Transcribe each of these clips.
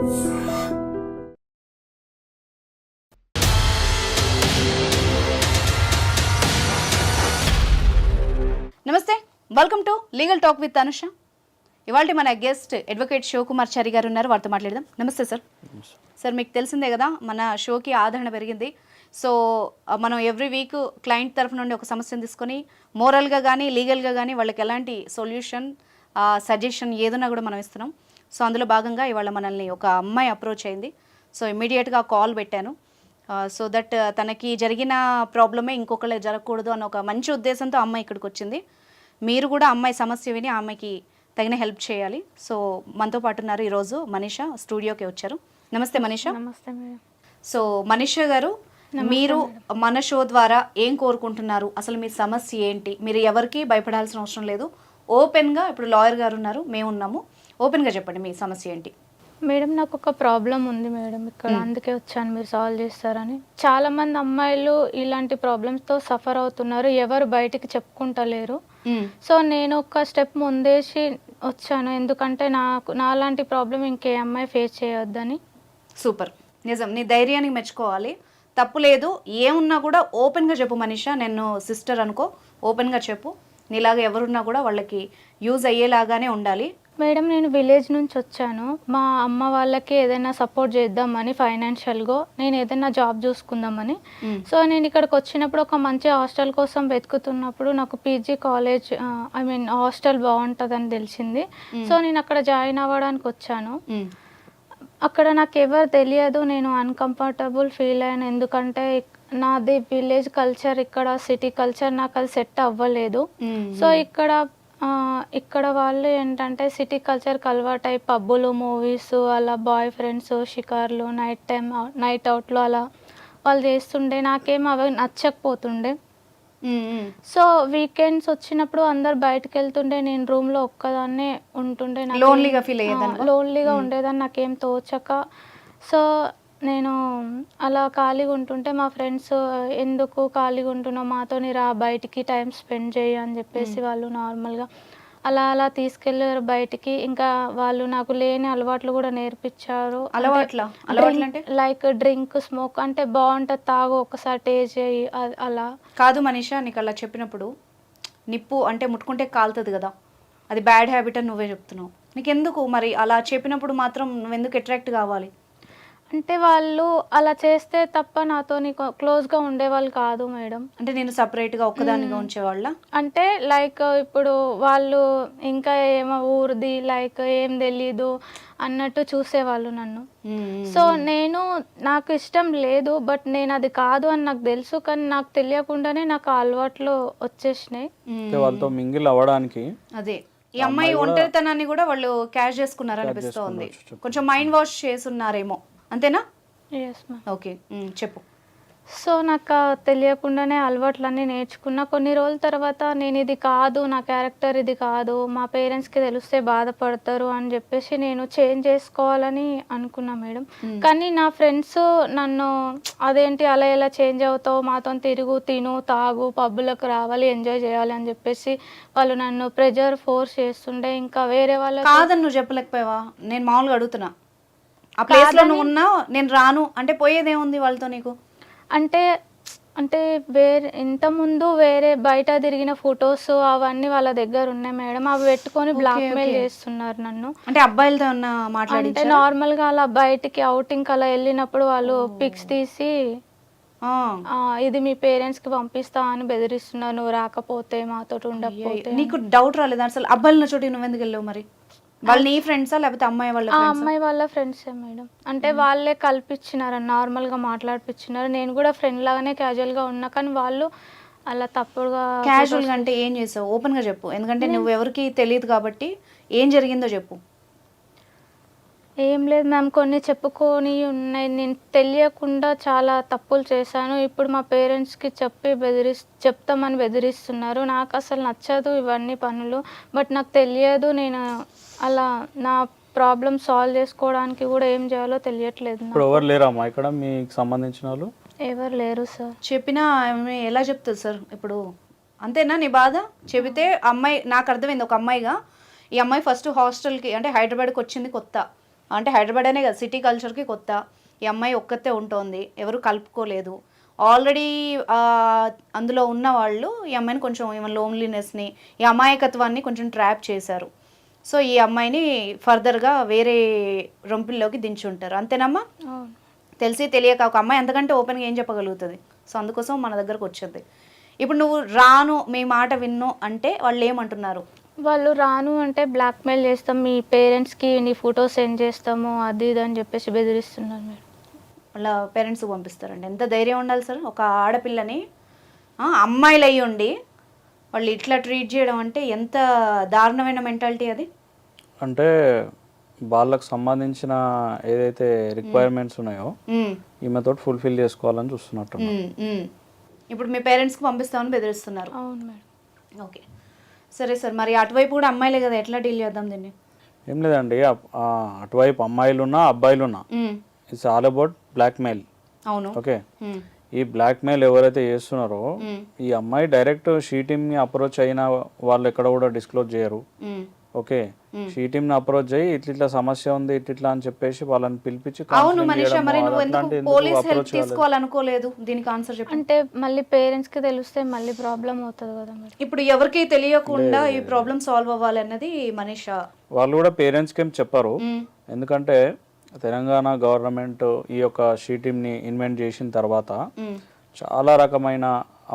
నమస్తే, welcome to legal talk with Anusha. ఇవాళ మన గెస్ట్ అడ్వకేట్ శివకుమార్ చారి గారు ఉన్నారు, వారితో మాట్లాడదాం. నమస్తే సార్. సార్, మీకు తెలిసిందే కదా మన షోకి ఆదరణ పెరిగింది. సో మనం ఎవ్రీ వీక్ క్లయింట్ తరఫు నుండి ఒక సమస్యను తీసుకొని మోరల్గా కానీ లీగల్గా కానీ వాళ్ళకి ఎలాంటి సొల్యూషన్ సజెషన్ ఏదన్నా కూడా మనం ఇస్తున్నాం. సో అందులో భాగంగా ఇవాళ మనల్ని ఒక అమ్మాయి అప్రోచ్ అయింది. సో ఇమ్మీడియట్గా కాల్ పెట్టాను. సో దట్ తనకి జరిగిన ప్రాబ్లమే ఇంకొకళ్ళకి జరగకూడదు అన్న ఒక మంచి ఉద్దేశంతో అమ్మాయి ఇక్కడికి వచ్చింది. మీరు కూడా అమ్మాయి సమస్య విని ఆ అమ్మాయికి తగిన హెల్ప్ చేయాలి. సో మనతో పాటు ఉన్నారు ఈరోజు మనీషా, స్టూడియోకి వచ్చారు. నమస్తే మనీషా. నమస్తే మేడం. సో మనీషా గారు, మీరు మన షో ద్వారా ఏం కోరుకుంటున్నారు, అసలు మీ సమస్య ఏంటి? మీరు ఎవరికి భయపడాల్సిన అవసరం లేదు. ఓపెన్గా, ఇప్పుడు లాయర్ గారు ఉన్నారు, మేము ఉన్నాము, ఓపెన్గా చెప్పండి మీ సమస్య ఏంటి. మేడం, నాకు ఒక ప్రాబ్లం ఉంది మేడం ఇక్కడ, అందుకే వచ్చాను, మీరు సాల్వ్ చేస్తారని. చాలా మంది అమ్మాయిలు ఇలాంటి ప్రాబ్లమ్స్తో సఫర్ అవుతున్నారు, ఎవరు బయటికి చెప్పుకుంటలేరు. సో నేను ఒక స్టెప్ ముందేసి వచ్చాను, ఎందుకంటే నాలాంటి ప్రాబ్లం ఇంకే అమ్మాయి ఫేస్ చేయొద్దని. సూపర్, నిజం, నీ ధైర్యానికి మెచ్చుకోవాలి, తప్పు లేదు. ఏమున్నా కూడా ఓపెన్గా చెప్పు మనీషా. నేను సిస్టర్ అనుకో, ఓపెన్గా చెప్పు. నీలాగా ఎవరున్నా కూడా వాళ్ళకి యూజ్ అయ్యేలాగానే ఉండాలి. మేడం, నేను విలేజ్ నుంచి వచ్చాను. మా అమ్మ వాళ్ళకి ఏదైనా సపోర్ట్ చేద్దామని ఫైనాన్షియల్గా, నేను ఏదైనా జాబ్ చూసుకుందామని. సో నేను ఇక్కడికి వచ్చినప్పుడు ఒక మంచి హాస్టల్ కోసం వెతుకుతున్నప్పుడు నాకు పీజీ కాలేజ్ హాస్టల్ బాగుంటుందని తెలిసింది. సో నేను అక్కడ జాయిన్ అవ్వడానికి వచ్చాను. అక్కడ నాకు ఎవరు తెలియదు, నేను అన్కంఫర్టబుల్ ఫీల్ అయ్యాను, ఎందుకంటే నాది విలేజ్ కల్చర్, ఇక్కడ సిటీ కల్చర్ నాకు అది సెట్ అవ్వలేదు. సో ఇక్కడ వాళ్ళు ఏంటంటే సిటీ కల్చర్కి అలవాటై పబ్బులు, మూవీస్, అలా బాయ్ ఫ్రెండ్స్, షికార్లు, నైట్ అవుట్లు అలా వాళ్ళు చేస్తుండే. నాకేం అవి నచ్చకపోతుండే. సో వీకెండ్స్ వచ్చినప్పుడు అందరు బయటకు వెళ్తుండే, నేను రూమ్లో ఒక్కదాన్నే ఉంటుండే. లోన్లీగా ఉండేదాన్ని, నాకేం తోచక. సో నేను అలా ఖాళీగా ఉంటుంటే మా ఫ్రెండ్స్, ఎందుకు ఖాళీగా ఉంటున్నావు, మాతోని రా, బయటికి టైం స్పెండ్ చేయి అని చెప్పేసి వాళ్ళు నార్మల్గా అలా తీసుకెళ్ళారు బయటికి. ఇంకా వాళ్ళు నాకు లేని అలవాట్లు కూడా నేర్పించారు. లైక్ డ్రింక్, స్మోక్, అంటే బాగుంటుంది, తాగు, ఒకసారి టేస్ట్ చేయి, అలా. కాదు మనీషా, నీకు అలా చెప్పినప్పుడు నిప్పు అంటే ముట్టుకుంటే కాలుతుంది కదా, అది బ్యాడ్ హ్యాబిట్ అని నువ్వే చెప్తున్నావు. నీకెందుకు మరి అలా చెప్పినప్పుడు మాత్రం నువ్వెందుకు అట్రాక్ట్ కావాలి? అంటే వాళ్ళు అలా చేస్తే తప్ప నాతో క్లోజ్గా ఉండేవాళ్ళు కాదు మేడం. అంటే నేను సపరేట్గా ఒక్కదానిగా ఉంచేవాళ్ళ? అంటే లైక్ ఇప్పుడు వాళ్ళు ఇంకా ఏమో ఊరిది, లైక్ ఏం తెలీదు అన్నట్టు చూసేవాళ్ళు నన్ను. సో నాకు ఇష్టం లేదు, బట్ నేను అది కాదు అని నాకు తెలుసు, కానీ నాకు తెలియకుండానే నాకు అలవాట్లు వచ్చేసినాయి వాళ్ళతో మింగిల్ అవ్వడానికి. అదే ఈ అమ్మాయి ఒంటరితనాన్ని కూడా వాళ్ళు క్యాష్ చేసుకున్నారు అనిపిస్తోంది, కొంచెం మైండ్ వాష్ చేసున్నారేమో, అంతేనా? Yes ma'am. ఓకే, చెప్పు. సో నాకు తెలియకుండానే అలవాట్లన్నీ నేర్చుకున్నా. కొన్ని రోజుల తర్వాత నేను ఇది కాదు, నా క్యారెక్టర్ ఇది కాదు, మా పేరెంట్స్కి తెలిస్తే బాధపడతారు అని చెప్పేసి నేను చేంజ్ చేసుకోవాలని అనుకున్నా మేడం. కానీ నా ఫ్రెండ్స్ నన్ను, అదేంటి అలా ఎలా చేంజ్ అవుతావు, మాతో తిరుగు, తిను, తాగు, పబ్బులకు రావాలి, ఎంజాయ్ చేయాలి అని చెప్పేసి వాళ్ళు నన్ను ప్రెజర్ ఫోర్స్ చేస్తుండే. ఇంకా వేరే వాళ్ళు కాదని నువ్వు చెప్పలేకపోయావా? నేను మామూలుగా అడుగుతున్నా. ఆ ప్లేస్లో నువ్వు ఉన్నావు, నేను రాను అంటే పోయేదేముంది వాళ్ళతో నీకు? అంటే వేరే ఇంతకుముందు వేరే బయట తిరిగిన ఫొటోస్ అవన్నీ వాళ్ళ దగ్గర ఉన్నాయి మేడం, అవి పెట్టుకొని బ్లాక్మెయిల్ చేస్తున్నారు నన్ను. అంటే అబ్బాయిలతో అంటే నార్మల్గా అలా బయటికి అవుటింగ్ అలా వెళ్ళినప్పుడు వాళ్ళు పిక్స్ తీసి ఇది మీ పేరెంట్స్కి పంపిస్తా అని బెదిరిస్తున్నారు, నువ్వు రాకపోతే, మాతో ఉండకపోతే. నీకు డౌట్ రాలేదు అసలు అబ్బాయిల చోటి నువ్వెందుకు వెళ్ళావు మరి? వాళ్ళు నీ ఫ్రెండ్సా లేకపోతే అమ్మాయి వాళ్ళ? అమ్మాయి వాళ్ళ ఫ్రెండ్సే మేడం. అంటే వాళ్ళే కల్పించినారు, నార్మల్గా మాట్లాడిపించినారు. నేను కూడా ఫ్రెండ్ లాగానే క్యాజువల్గా ఉన్నా, కానీ వాళ్ళు అలా తప్పుడుగా. క్యాజువల్గా అంటే ఏం చేసావు? ఓపెన్గా చెప్పు, ఎందుకంటే నువ్వు ఎవరికి తెలియదు కాబట్టి. ఏం జరిగిందో చెప్పు. ఏం లేదు మ్యామ్, కొన్ని చెప్పుకొని ఉన్నాయి, నేను తెలియకుండా చాలా తప్పులు చేశాను. ఇప్పుడు మా పేరెంట్స్కి చెప్తామని బెదిరిస్తున్నారు. నాకు అసలు నచ్చదు ఇవన్నీ పనులు, బట్ నాకు తెలియదు. నేను అలా నా ప్రాబ్లమ్ సాల్వ్ చేసుకోవడానికి కూడా ఏం చేయాలో తెలియట్లేదు. ఎవరు లేరమ్మా ఇక్కడ మీకు సంబంధించిన వాళ్ళు? ఎవరు లేరు సార్. చెప్పినా ఎలా చెప్తుంది సార్? ఇప్పుడు అంతేనా నీ బాధ? చెబితే అమ్మాయి, నాకు అర్థమైంది ఒక అమ్మాయిగా, ఈ అమ్మాయి ఫస్ట్ హాస్టల్కి అంటే హైదరాబాద్కి వచ్చింది కొత్త, అంటే హైదరాబాద్ అనే కదా సిటీ కల్చర్కి కొత్త. ఈ అమ్మాయి ఒక్కతే ఉంటోంది, ఎవరు కలుపుకోలేదు. ఆల్రెడీ అందులో ఉన్న వాళ్ళు ఈ అమ్మాయిని కొంచెం ఈమె లోన్లీనెస్ని, ఈ అమాయకత్వాన్ని కొంచెం ట్రాప్ చేశారు. సో ఈ అమ్మాయిని ఫర్దర్గా వేరే రొంపుల్లోకి దించుంటారు. అంతేనమ్మా? అవును. తెలిసి తెలియక ఒక అమ్మాయి అంతకంటే ఓపెన్గా ఏం చెప్పగలుగుతుంది? సో అందుకోసం మన దగ్గరకు వచ్చింది. ఇప్పుడు నువ్వు రాను, మీ మాట విన్ను అంటే వాళ్ళు ఏమంటున్నారు? వాళ్ళు రాను అంటే బ్లాక్మెయిల్ చేస్తాం, మీ పేరెంట్స్కి నీ ఫోటో సెండ్ చేస్తాము అది ఇది అని చెప్పేసి బెదిరిస్తున్నారు మేడం. వాళ్ళ పేరెంట్స్కి పంపిస్తారండి. ఎంత ధైర్యం ఉండాలి సార్ ఒక ఆడపిల్లని, అమ్మాయిలు అయ్యి ఉండి వాళ్ళు ఇట్లా ట్రీట్ చేయడం అంటే ఎంత దారుణమైన మెంటాలిటీ అది. అంటే వాళ్ళకు సంబంధించిన ఏదైతే రిక్వైర్మెంట్స్ ఉన్నాయో ఈమెతో ఫుల్ఫిల్ చేసుకోవాలని చూస్తున్నట్టు. ఇప్పుడు మీ పేరెంట్స్కి పంపిస్తామని బెదిరిస్తున్నారు. అవును మేడం. ఓకే సరే సార్, మరి అటువైపు కూడా అమ్మాయిలే కదా, ఎట్లా డీల్ చేద్దాం దీన్ని? ఏం లేదండి, అటువైపు అమ్మాయిలున్నా అబ్బాయిలున్నా ఇట్స్ ఆల్ అబౌట్ బ్లాక్మెయిల్. అవును. ఓకే, ఈ బ్లాక్మెయిల్ ఎవరైతే చేస్తున్నారో ఈ అమ్మాయి డైరెక్ట్ షీ టీమ్ని అప్రోచ్ అయిన వాళ్ళు ఎక్కడ కూడా డిస్క్లోజ్ చేయరు. ఓకే, షీ టీమ్ని అప్రోచ్ అయ్యి ఇట్లా సమస్య ఉంది ఇట్లా అని చెప్పేసి వాళ్ళని పిలిపించి అవును మనీషా, మరి నువ్వు ఎందుకు పోలీస్ హెల్ప్ తీసుకోవాలనుకోలేదు? దీనికి ఆన్సర్ చెప్పు. అంటే మళ్ళీ పేరెంట్స్కి తెలిస్తే మళ్ళీ ప్రాబ్లం అవుతుంది కదా మేడం. ఇప్పుడు ఎవరికి తెలియకుండా ఈ ప్రాబ్లం సాల్వ్ అవ్వాలి అన్నది మనీషా. వాళ్ళు కూడా పేరెంట్స్కి ఏం చెప్పారు, ఎందుకంటే తెలంగాణ గవర్నమెంట్ ఈ యొక్క షీ టీమ్ని ఇన్వెంట్ చేసిన తర్వాత చాలా రకమైన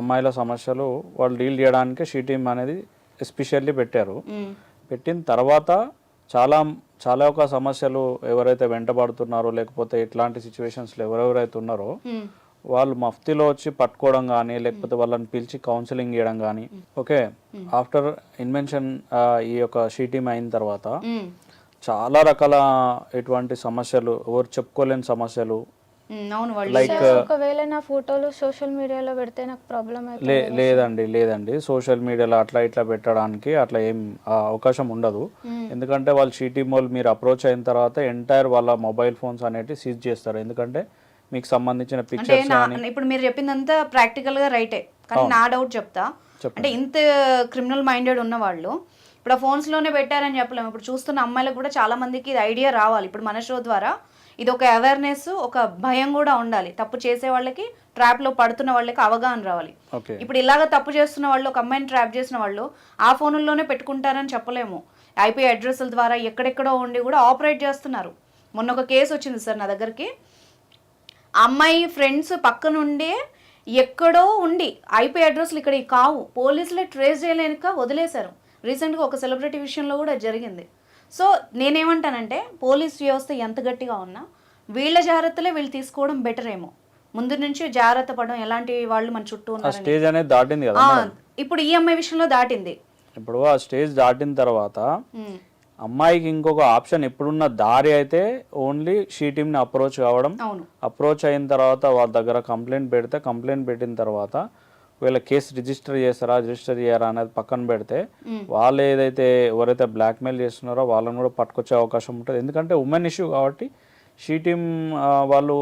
అమ్మాయిల సమస్యలు వాళ్ళు డీల్ చేయడానికి షీ టీమ్ అనేది ఎస్పెషల్లీ పెట్టారు. పెట్టిన తర్వాత చాలా చాలా ఒక సమస్యలు ఎవరైతే వెంటబడుతున్నారో లేకపోతే ఇట్లాంటి సిచ్యువేషన్స్లో ఎవరెవరైతే ఉన్నారో వాళ్ళు మఫ్తీలో వచ్చి పట్టుకోవడం కానీ లేకపోతే వాళ్ళని పిలిచి కౌన్సిలింగ్ చేయడం కానీ. ఓకే, ఆఫ్టర్ ఇన్వెన్షన్ ఈ యొక్క షీ టీమ్ అయిన తర్వాత చాలా రకాల ఎటువంటి సమస్యలు, ఎవరు చెప్పుకోలేని సమస్యలు. లైక్ ఒకవేళ నా ఫోటోలు సోషల్ మీడియాలో పెడితే నాకు ప్రాబ్లం లేదండి సోషల్ మీడియాలో అట్లా ఇట్లా పెట్టడానికి అట్లా ఏం అవకాశం ఉండదు. ఎందుకంటే వాళ్ళు షీ టీమ్ వాళ్ళు మీరు అప్రోచ్ అయిన తర్వాత ఎంటైర్ వాళ్ళ మొబైల్ ఫోన్స్ అనేవి సీజ్ చేస్తారు. ఎందుకంటే మీకు సంబంధించిన పిక్చర్స్. ఇప్పుడు మీరు చెప్పిందంతా ప్రాక్టికల్ గా రైటే, కానీ నా డౌట్ చెప్తా. అంటే ఇంత క్రిమినల్ మైండెడ్ ఉన్న వాళ్ళు ఇప్పుడు ఆ ఫోన్స్లోనే పెట్టారని చెప్పలేము. ఇప్పుడు చూస్తున్న అమ్మాయిలకు కూడా చాలా మందికి ఇది ఐడియా రావాలి. ఇప్పుడు మన షో ద్వారా ఇది ఒక అవేర్నెస్, ఒక భయం కూడా ఉండాలి. తప్పు చేసే వాళ్ళకి, ట్రాప్లో పడుతున్న వాళ్ళకి అవగాహన రావాలి. ఇప్పుడు ఇలాగ తప్పు చేస్తున్న వాళ్ళు, ఒక అమ్మాయిని ట్రాప్ చేసిన వాళ్ళు ఆ ఫోన్లోనే పెట్టుకుంటారని చెప్పలేము. ఐపీ అడ్రస్ల ద్వారా ఎక్కడెక్కడో ఉండి కూడా ఆపరేట్ చేస్తున్నారు. మొన్న ఒక కేసు వచ్చింది సార్ నా దగ్గరికి. అమ్మాయి ఫ్రెండ్స్ పక్క నుండే ఎక్కడో ఉండి ఐపీ అడ్రస్లు ఇక్కడ కావు, పోలీసులే ట్రేస్ చేయలేక వదిలేశారు. రీసెంట్గా ఒక సెలబ్రిటీ విషయంలో కూడా జరిగింది. సో నేనేమంటానంటే పోలీస్ వ్యవస్థ ఎంత గట్టిగా ఉన్నా వీళ్ళ జాగ్రత్తలే వీళ్ళు తీసుకోవడం బెటర్ ఏమో. ముందు నుంచి జాగ్రత్త పడడం, ఎలాంటి వాళ్ళు మన చుట్టూ ఉన్నారు స్టేజ్ అనేది దాటింది కదా. ఇప్పుడు ఈ అమ్మాయి విషయంలో దాటింది. ఇప్పుడు ఆ స్టేజ్ దాటిన తర్వాత అమ్మాయికి ఇంకొక ఆప్షన్ ఎప్పుడున్న దారి అయితే ఓన్లీ షీ టీమ్ని అప్రోచ్ కావడం. అప్రోచ్ అయిన తర్వాత వాళ్ళ దగ్గర కంప్లైంట్ పెడితే, కంప్లైంట్ పెట్టిన తర్వాత వీళ్ళ కేసు రిజిస్టర్ చేయరా అనేది పక్కన పెడితే వాళ్ళు ఏదైతే ఎవరైతే బ్లాక్మెయిల్ చేస్తున్నారో వాళ్ళని కూడా పట్టుకొచ్చే అవకాశం ఉంటుంది. ఎందుకంటే ఉమెన్ ఇష్యూ కాబట్టి షీ టీమ్ వాళ్ళు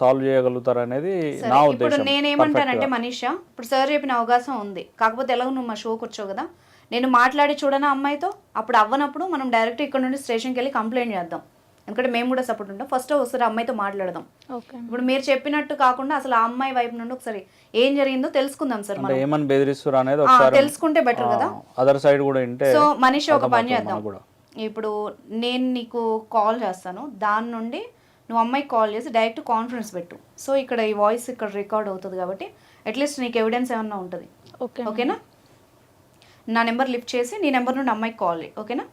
సాల్వ్ చేయగలుగుతారు అనేది నా ఉద్దేశం. నేనేమంటానంటే మనీషా, ఇప్పుడు సార్ చెప్పిన అవకాశం ఉంది, కాకపోతే ఎలాగో నువ్వు మా షోకి వచ్చావు కదా, నేను మాట్లాడి చూడనా అమ్మాయితో. అప్పుడు అవ్వనప్పుడు మనం డైరెక్ట్ ఇక్కడ నుండి స్టేషన్కి వెళ్ళి కంప్లైంట్ చేద్దాం. ఎందుకంటే మేము కూడా సపోర్ట్ ఉంటాం. ఫస్ట్ ఒకసారి అమ్మాయితో మాట్లాడదాం. ఇప్పుడు మీరు చెప్పినట్టు కాకుండా అసలు ఆ అమ్మాయి వైపు నుండి ఒకసారి ఏం జరిగిందో తెలుసుకుందాం సార్. మనం ఏమని బెదిరిస్తారు అనేది ఒకసారి తెలుసుకుంటే బెటర్ కదా. అదర్ సైడ్ కూడా ఉంటే. సో మనీషా ఒక పని చేద్దాం, ఇప్పుడు నేను నీకు కాల్ చేస్తాను, దాని నుండి నువ్వు అమ్మాయికి కాల్ చేసి డైరెక్ట్ కాన్ఫరెన్స్ పెట్టు. సో ఇక్కడ ఈ వాయిస్ ఇక్కడ రికార్డ్ అవుతుంది కాబట్టి అట్లీస్ట్ నీకు ఎవిడెన్స్ ఏమన్నా ఉంటుంది. ఓకేనా? నా నెంబర్ లిఫ్ట్ చేసి నీ నెంబర్ నుండి అమ్మాయికి కాల్ చేయి. ఓకేనా?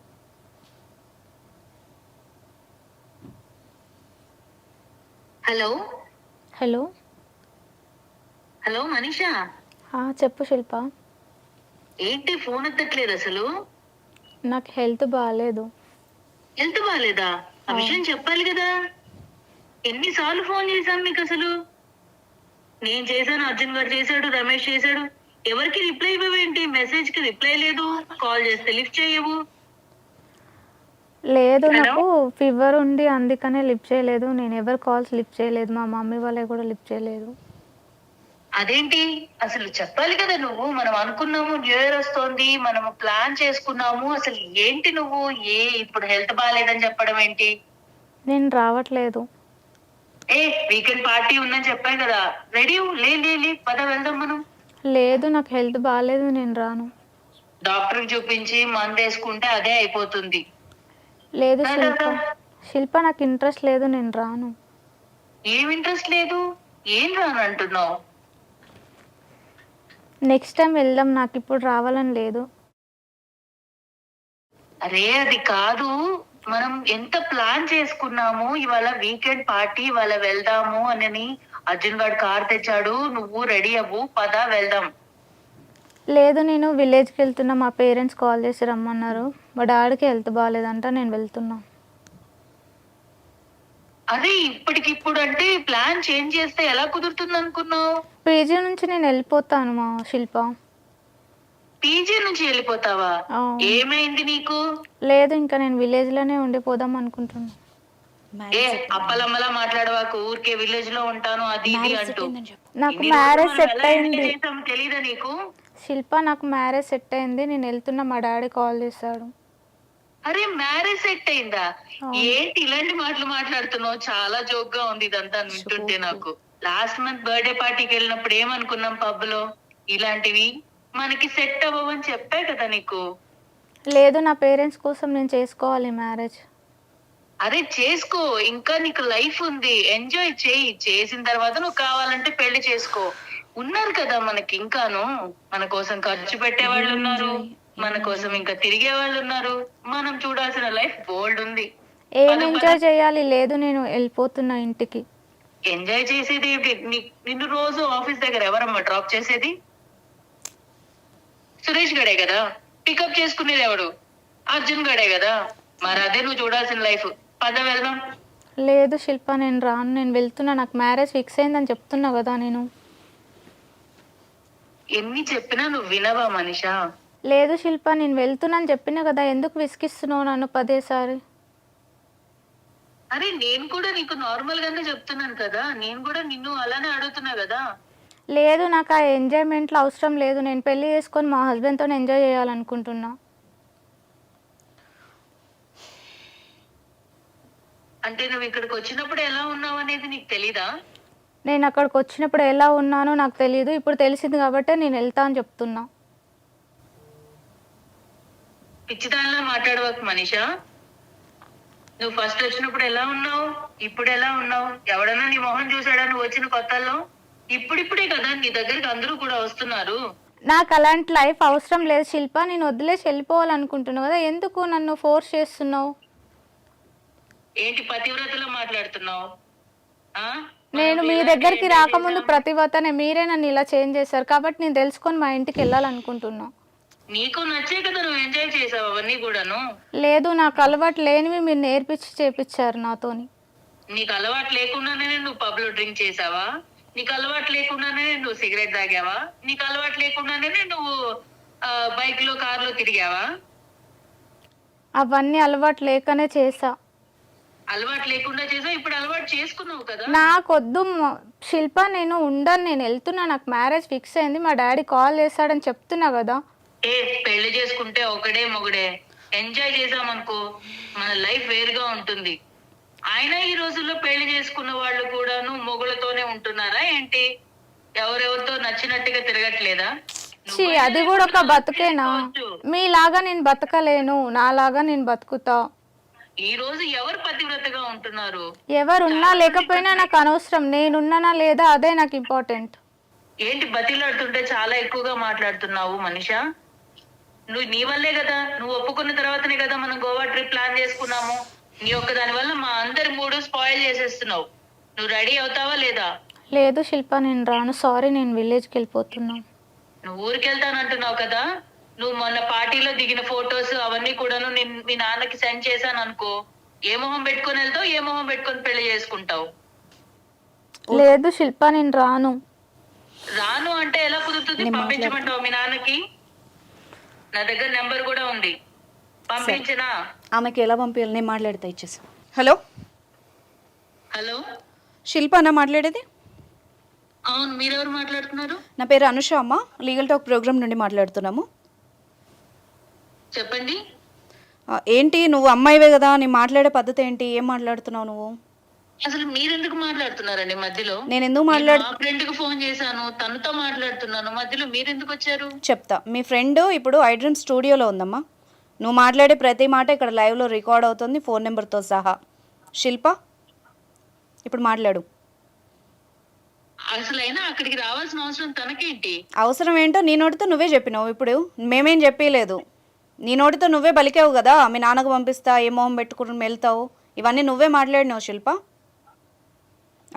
హలో హలో హలో మనీషా, చెప్పు శిల్ప. ఏంటి ఫోన్ ఎత్తట్లేదు అసలు? నాకు హెల్త్ బాగాలేదు. హెల్త్ బాగాలేదా? ఆ విషయం చెప్పాలి కదా. ఎన్నిసార్లు ఫోన్ చేశాను మీకు అసలు? నేను చేశాను, అర్జున్ గారు చేశాడు, రమేష్ చేశాడు, ఎవరికి రిప్లై ఇవ్వవేంటి? మెసేజ్ కి రిప్లై లేదు, కాల్ చేస్తే లిఫ్ట్ చేయవు. లేదు, నాకు ఫీవర్ ఉంది అందుకనే లిఫ్ట్ చేయలేదు. నేను ఎవరు కాల్స్ లిఫ్ట్ చేయలేదు, మా మమ్మీ వాళ్ళే కూడా లిఫ్ట్ చేయలేదు. అదేంటి అసలు చెప్పాలి కదా నువ్వు. మనం అనుకున్నాము న్యూ ఇయర్ వస్తోంది, మనము ప్లాన్ చేసుకున్నాము. అసలు ఏంటి నువ్వు ఇప్పుడు హెల్త్ బాగాలేదని చెప్పడం ఏంటి? నేను రావట్లేదు. వీకెండ్ పార్టీ ఉందని చెప్పాను కదా, రెడీ లే పద వెళ్దాం మనం. లేదు, నాకు హెల్త్ బాగాలేదు, నేను రాను. డాక్టర్ చూపించి మందు వేసుకుంటే అదే అయిపోతుంది. లేదు దా, శిల్ప, దా. శిల్ప నాకు ఇంట్రెస్ట్ లేదు, నేను రాను. ఏం ఇంట్రెస్ట్ లేదు? ఏం రాను అంటున్నావు? నెక్స్ట్ టైం వెళ్దాం, నాకు ఇప్పుడు రావాలని లేదు. అరే అది కాదు, మనం ఎంత ప్లాన్ చేసుకున్నాము ఇవాళ వీకెండ్ పార్టీ, ఇవాళ వెళ్దాము అని. అర్జున్ గారు కార్ తెచ్చాడు, నువ్వు రెడీ అవ్వు, పద వెళ్దాం. లేదు, నేను విలేజ్కి వెళ్తున్నా, మా పేరెంట్స్ కాల్ చేసి రమ్మన్నారు. మా డాడీకి హెల్త్ బాగాలేదంట, నేను వెళ్తున్నా. అరే ఇప్పటికిప్పుడు అంటే ప్లాన్ చేంజ్ చేస్తే ఎలా కుదురుతుంది అనుకున్నావు? పీజీ నుంచి నేను వెళ్ళిపోతాను మా శిల్ప. పీజీ నుంచి వెళ్ళిపోతావా? ఆ. ఏమైంది నీకు? లేదు, ఇంకా నేను విలేజ్లోనే ఉండిపోదాం అనుకుంటున్నా. అప్పలమ్మలా మాట్లాడవాకు, ఊరికే విలేజ్ లో ఉంటాను అది ఇది అంటూ. నాకు ఇన్ని మ్యారేజ్ రోజులు మనం సెట్ ఎలా అయింది enjoy చేసామో తెలీదా నీకు? శిల్ప, నాకు మ్యారేజ్ సెట్ అయింది, నేను వెళ్తున్నా, మా డాడీ కాల్ చేశాడు. అరే మ్యారేజ్ సెట్ అయిందా? ఏంటి ఇలాంటి మాటలు మాట్లాడుతున్నావు? చాలా జోక్ గా ఉంది ఇదంతా వింటుంటే నాకు. లాస్ట్ మంత్ బర్త్డే పార్టీకి వెళ్ళినప్పుడు ఏమనుకున్నాం పబ్ లో, ఇలాంటివి మనకి సెట్ అవ్వవని చెప్పా కదా నీకు. లేదు, నా పేరెంట్స్ కోసం నేను చేసుకోవాలి మ్యారేజ్. అరే చేసుకో, ఇంకా నీకు లైఫ్ ఉంది, ఎంజాయ్ చేయి. చేసిన తర్వాత నువ్వు కావాలంటే పెళ్లి చేసుకో. ఉన్నారు కదా మనకి ఇంకాను, మన కోసం ఖర్చు పెట్టే వాళ్ళు ఉన్నారు, మన కోసం ఇంకా తిరిగే వాళ్ళు ఉన్నారు. మనం చూడాల్సిన లైఫ్ బోల్డ్ ఉంది. ఏం ఎంజాయ్ చేయాలి? లేదు, నేను వెళ్ళిపోతున్నా ఇంటికి. ఎంజాయ్ చేసేది ఏంటి? నిన్ను రోజు ఆఫీస్ దగ్గర ఎవరమ్మా డ్రాప్ చేసేది? సురేష్ గడే కదా. పికప్ చేసుకునేది ఎవడు? అర్జున్ గడే కదా. మరి అదే నువ్వు చూడాల్సిన లైఫ్. పద వెళ్దాం. లేదు శిల్ప, నేను రాను, నేను వెళ్తున్నా, నాకు మ్యారేజ్ ఫిక్స్ అయిందని చెప్తున్నా కదా నేను. ఎన్ని చెప్పినా నువ్వు వినవా మనిషా? లేదు శిల్ప, నేను వెళ్తున్నాను చెప్పినా కదా, ఎందుకు విసిగిస్తున్నావు నన్ను పదేసారి? అరే నేను కూడా నీకు నార్మల్ గానే చెప్తున్నాను కదా, నేను కూడా నిన్ను అలానే అడుగుతున్నా కదా. లేదు, నాకు ఆ ఎంజాయ్మెంట్లో అవసరం లేదు, నేను పెళ్లి చేసుకొని మా హస్బెండ్తో ఎంజాయ్ చేయాలనుకుంటున్నా. అంటే నువ్వు ఇక్కడికి వచ్చినప్పుడు ఎలా ఉన్నావు అనేది నీకు తెలీదా? నేను అక్కడికి వచ్చినప్పుడు ఎలా ఉన్నానో నాకు తెలియదు, ఇప్పుడు తెలిసింది కాబట్టి నేను వెళ్తా అని చెప్తున్నా. పిచ్చిదానిలా మాట్లాడవచ్చు మనిషా. నువ్వు ఫస్ట్ వచ్చినప్పుడు ఎలా ఉన్నావు, ఇప్పుడు ఎలా ఉన్నావు? ఎవడన్నా నీ మొహం చూసాడా నువ్వు వచ్చిన కొత్తల్లో? ఇప్పుడిప్పుడే కదా నీ దగ్గరికి అందరూ కూడా వస్తున్నారు. నాకు అలాంటి లైఫ్ అవసరం లేదు శిల్ప, నేను వదిలేసి వెళ్ళిపోవాలనుకుంటున్నావు కదా, ఎందుకు నన్ను ఫోర్స్ చేస్తున్నావు? ఏంటి పతివ్రతలో మాట్లాడుతున్నావు? నేను మీ దగ్గరికి రాకముందు ప్రతివతనే, మీరే నన్ను ఇలా చేంజ్ చేశారు కాబట్టి నేను తెలుసుకొని మా ఇంటికి వెళ్ళాలనుకుంటున్నా. నీకు నచ్చే కదా నువ్వు ఎంజాయ్ చేసావు అవన్నీ కూడాను. లేదు, నాకు అలవాటు లేనివి మీరు నేర్పించి చేపించారు నాతోని. నీకు అలవాటు లేకుండానే నువ్వు పబ్ లో డ్రింక్ చేసావా? నీకు అలవాటు లేకుండానే నువ్వు సిగరెట్ తాగావా? నీకు అలవాటు లేకుండానే నువ్వు బైక్ లో కార్ లో తిరిగావా? అవన్నీ అలవాటు లేకనే చేసా. అలవాటు లేకుండా చేసావు, ఇప్పుడు అలవాటు చేసుకున్నావు కదా. నాకొద్దు శిల్ప, నేను ఉండను, నేను వెళ్తున్నా, నాకు మ్యారేజ్ ఫిక్స్ అయింది, మా డాడీ కాల్ చేశాడని చెప్తున్నా కదా. పెళ్లి చేసుకుంటే ఒకడే మొగుడే, ఎంజాయ్ చేసామనుకో మన లైఫ్ వేరుగా ఉంటుంది. అయినా ఈ రోజుల్లో పెళ్లి చేసుకున్న వాళ్ళు కూడాను మొగులతోనే ఉంటున్నారా ఏంటి? ఎవరెవరితో నచ్చినట్టుగా తిరగట్లేదా? అది కూడా ఒక బతుకేనా? మీలాగా నేను బతకలేను, నాలాగా నేను బతుకుతా. ఈ రోజు ఎవరు పతివ్రతగా ఉంటున్నారు? ఎవరున్నా లేకపోయినా నాకు అనవసరం, నేనున్నానా లేదా అదే నాకు ఇంపార్టెంట్. ఏంటి బతిలాడుతుంటే చాలా ఎక్కువగా మాట్లాడుతున్నావు మనిషా. నువ్వు నీ వల్లే కదా, నువ్వు ఒప్పుకున్న తర్వాతనే కదా మనం గోవా ట్రిప్ ప్లాన్ చేసుకున్నాము. నీ ఒక్క దాని వల్ల మా అందరి మూడు స్పాయిల్ చేసేస్తున్నావు. నువ్వు రెడీ అవుతావా లేదా? లేదు శిల్ప, నేను రాను, సారీ, నేను విలేజ్కి వెళ్ళిపోతున్నా. నువ్వు ఊరికి వెళ్తానంటున్నావు కదా. నువ్వు మొన్న పార్టీలో దిగిన ఫొటోస్ అవన్నీ కూడాను మీ నాన్నకి సెండ్ చేశాను అనుకో, ఏ మొహం పెట్టుకొని వెళ్తావు, ఏ మొహం పెట్టుకొని పెళ్లి చేసుకుంటావు? లేదు శిల్ప, నేను రాను. రాను అంటే ఎలా కుదురుతుంది? పంపించమంటావు మీ నాన్నకి? నా దగ్గర నెంబర్ కూడా ఉంది, పంపించనా? ఆమెకి ఎలా పంపించాలి, నేను మాట్లాడితే ఇచ్చేసి. హలో హలో, శిల్ప అన్న మాట్లాడేది? అవును, మీరెవరు మాట్లాడుతున్నారు? నా పేరు అనుష అమ్మ, లీగల్ టాక్ ప్రోగ్రామ్ నుండి మాట్లాడుతున్నాము. చెప్పండి. ఏంటి నువ్వు అమ్మాయివే కదా, నీ మాట్లాడే పద్ధతి ఏంటి, ఏం మాట్లాడుతున్నావు నువ్వు? అసలు మీరెందుకు మాట్లాడుతున్నారండి మధ్యలో? నేను ఎందుకు మా ఫ్రెండ్ కి ఫోన్ చేశాను, తనతో మాట్లాడుతున్నాను, మధ్యలో మీరెందుకు వచ్చారు? చెప్తా. మీ ఫ్రెండ్ ఇప్పుడు ఐ డ్రీమ్ స్టూడియోలో ఉందమ్మా. నువ్వు మాట్లాడే ప్రతి మాట ఇక్కడ లైవ్లో రికార్డ్ అవుతుంది, ఫోన్ నెంబర్తో సహా. శిల్ప, ఇప్పుడు మాట్లాడు. అసలు అయినా అక్కడికి రావాల్సిన అవసరం తనకేంటి? అవసరం ఏంటో నీ నోటితో నువ్వే చెప్పినావు, ఇప్పుడు మేమేం చెప్పలేదు. నీ నోటితో నువ్వే బలికావు కదా, మీ నాన్నకు పంపిస్తా, ఏ మొహం పెట్టుకుని వెళ్తావు, ఇవన్నీ నువ్వే మాట్లాడినావు శిల్ప.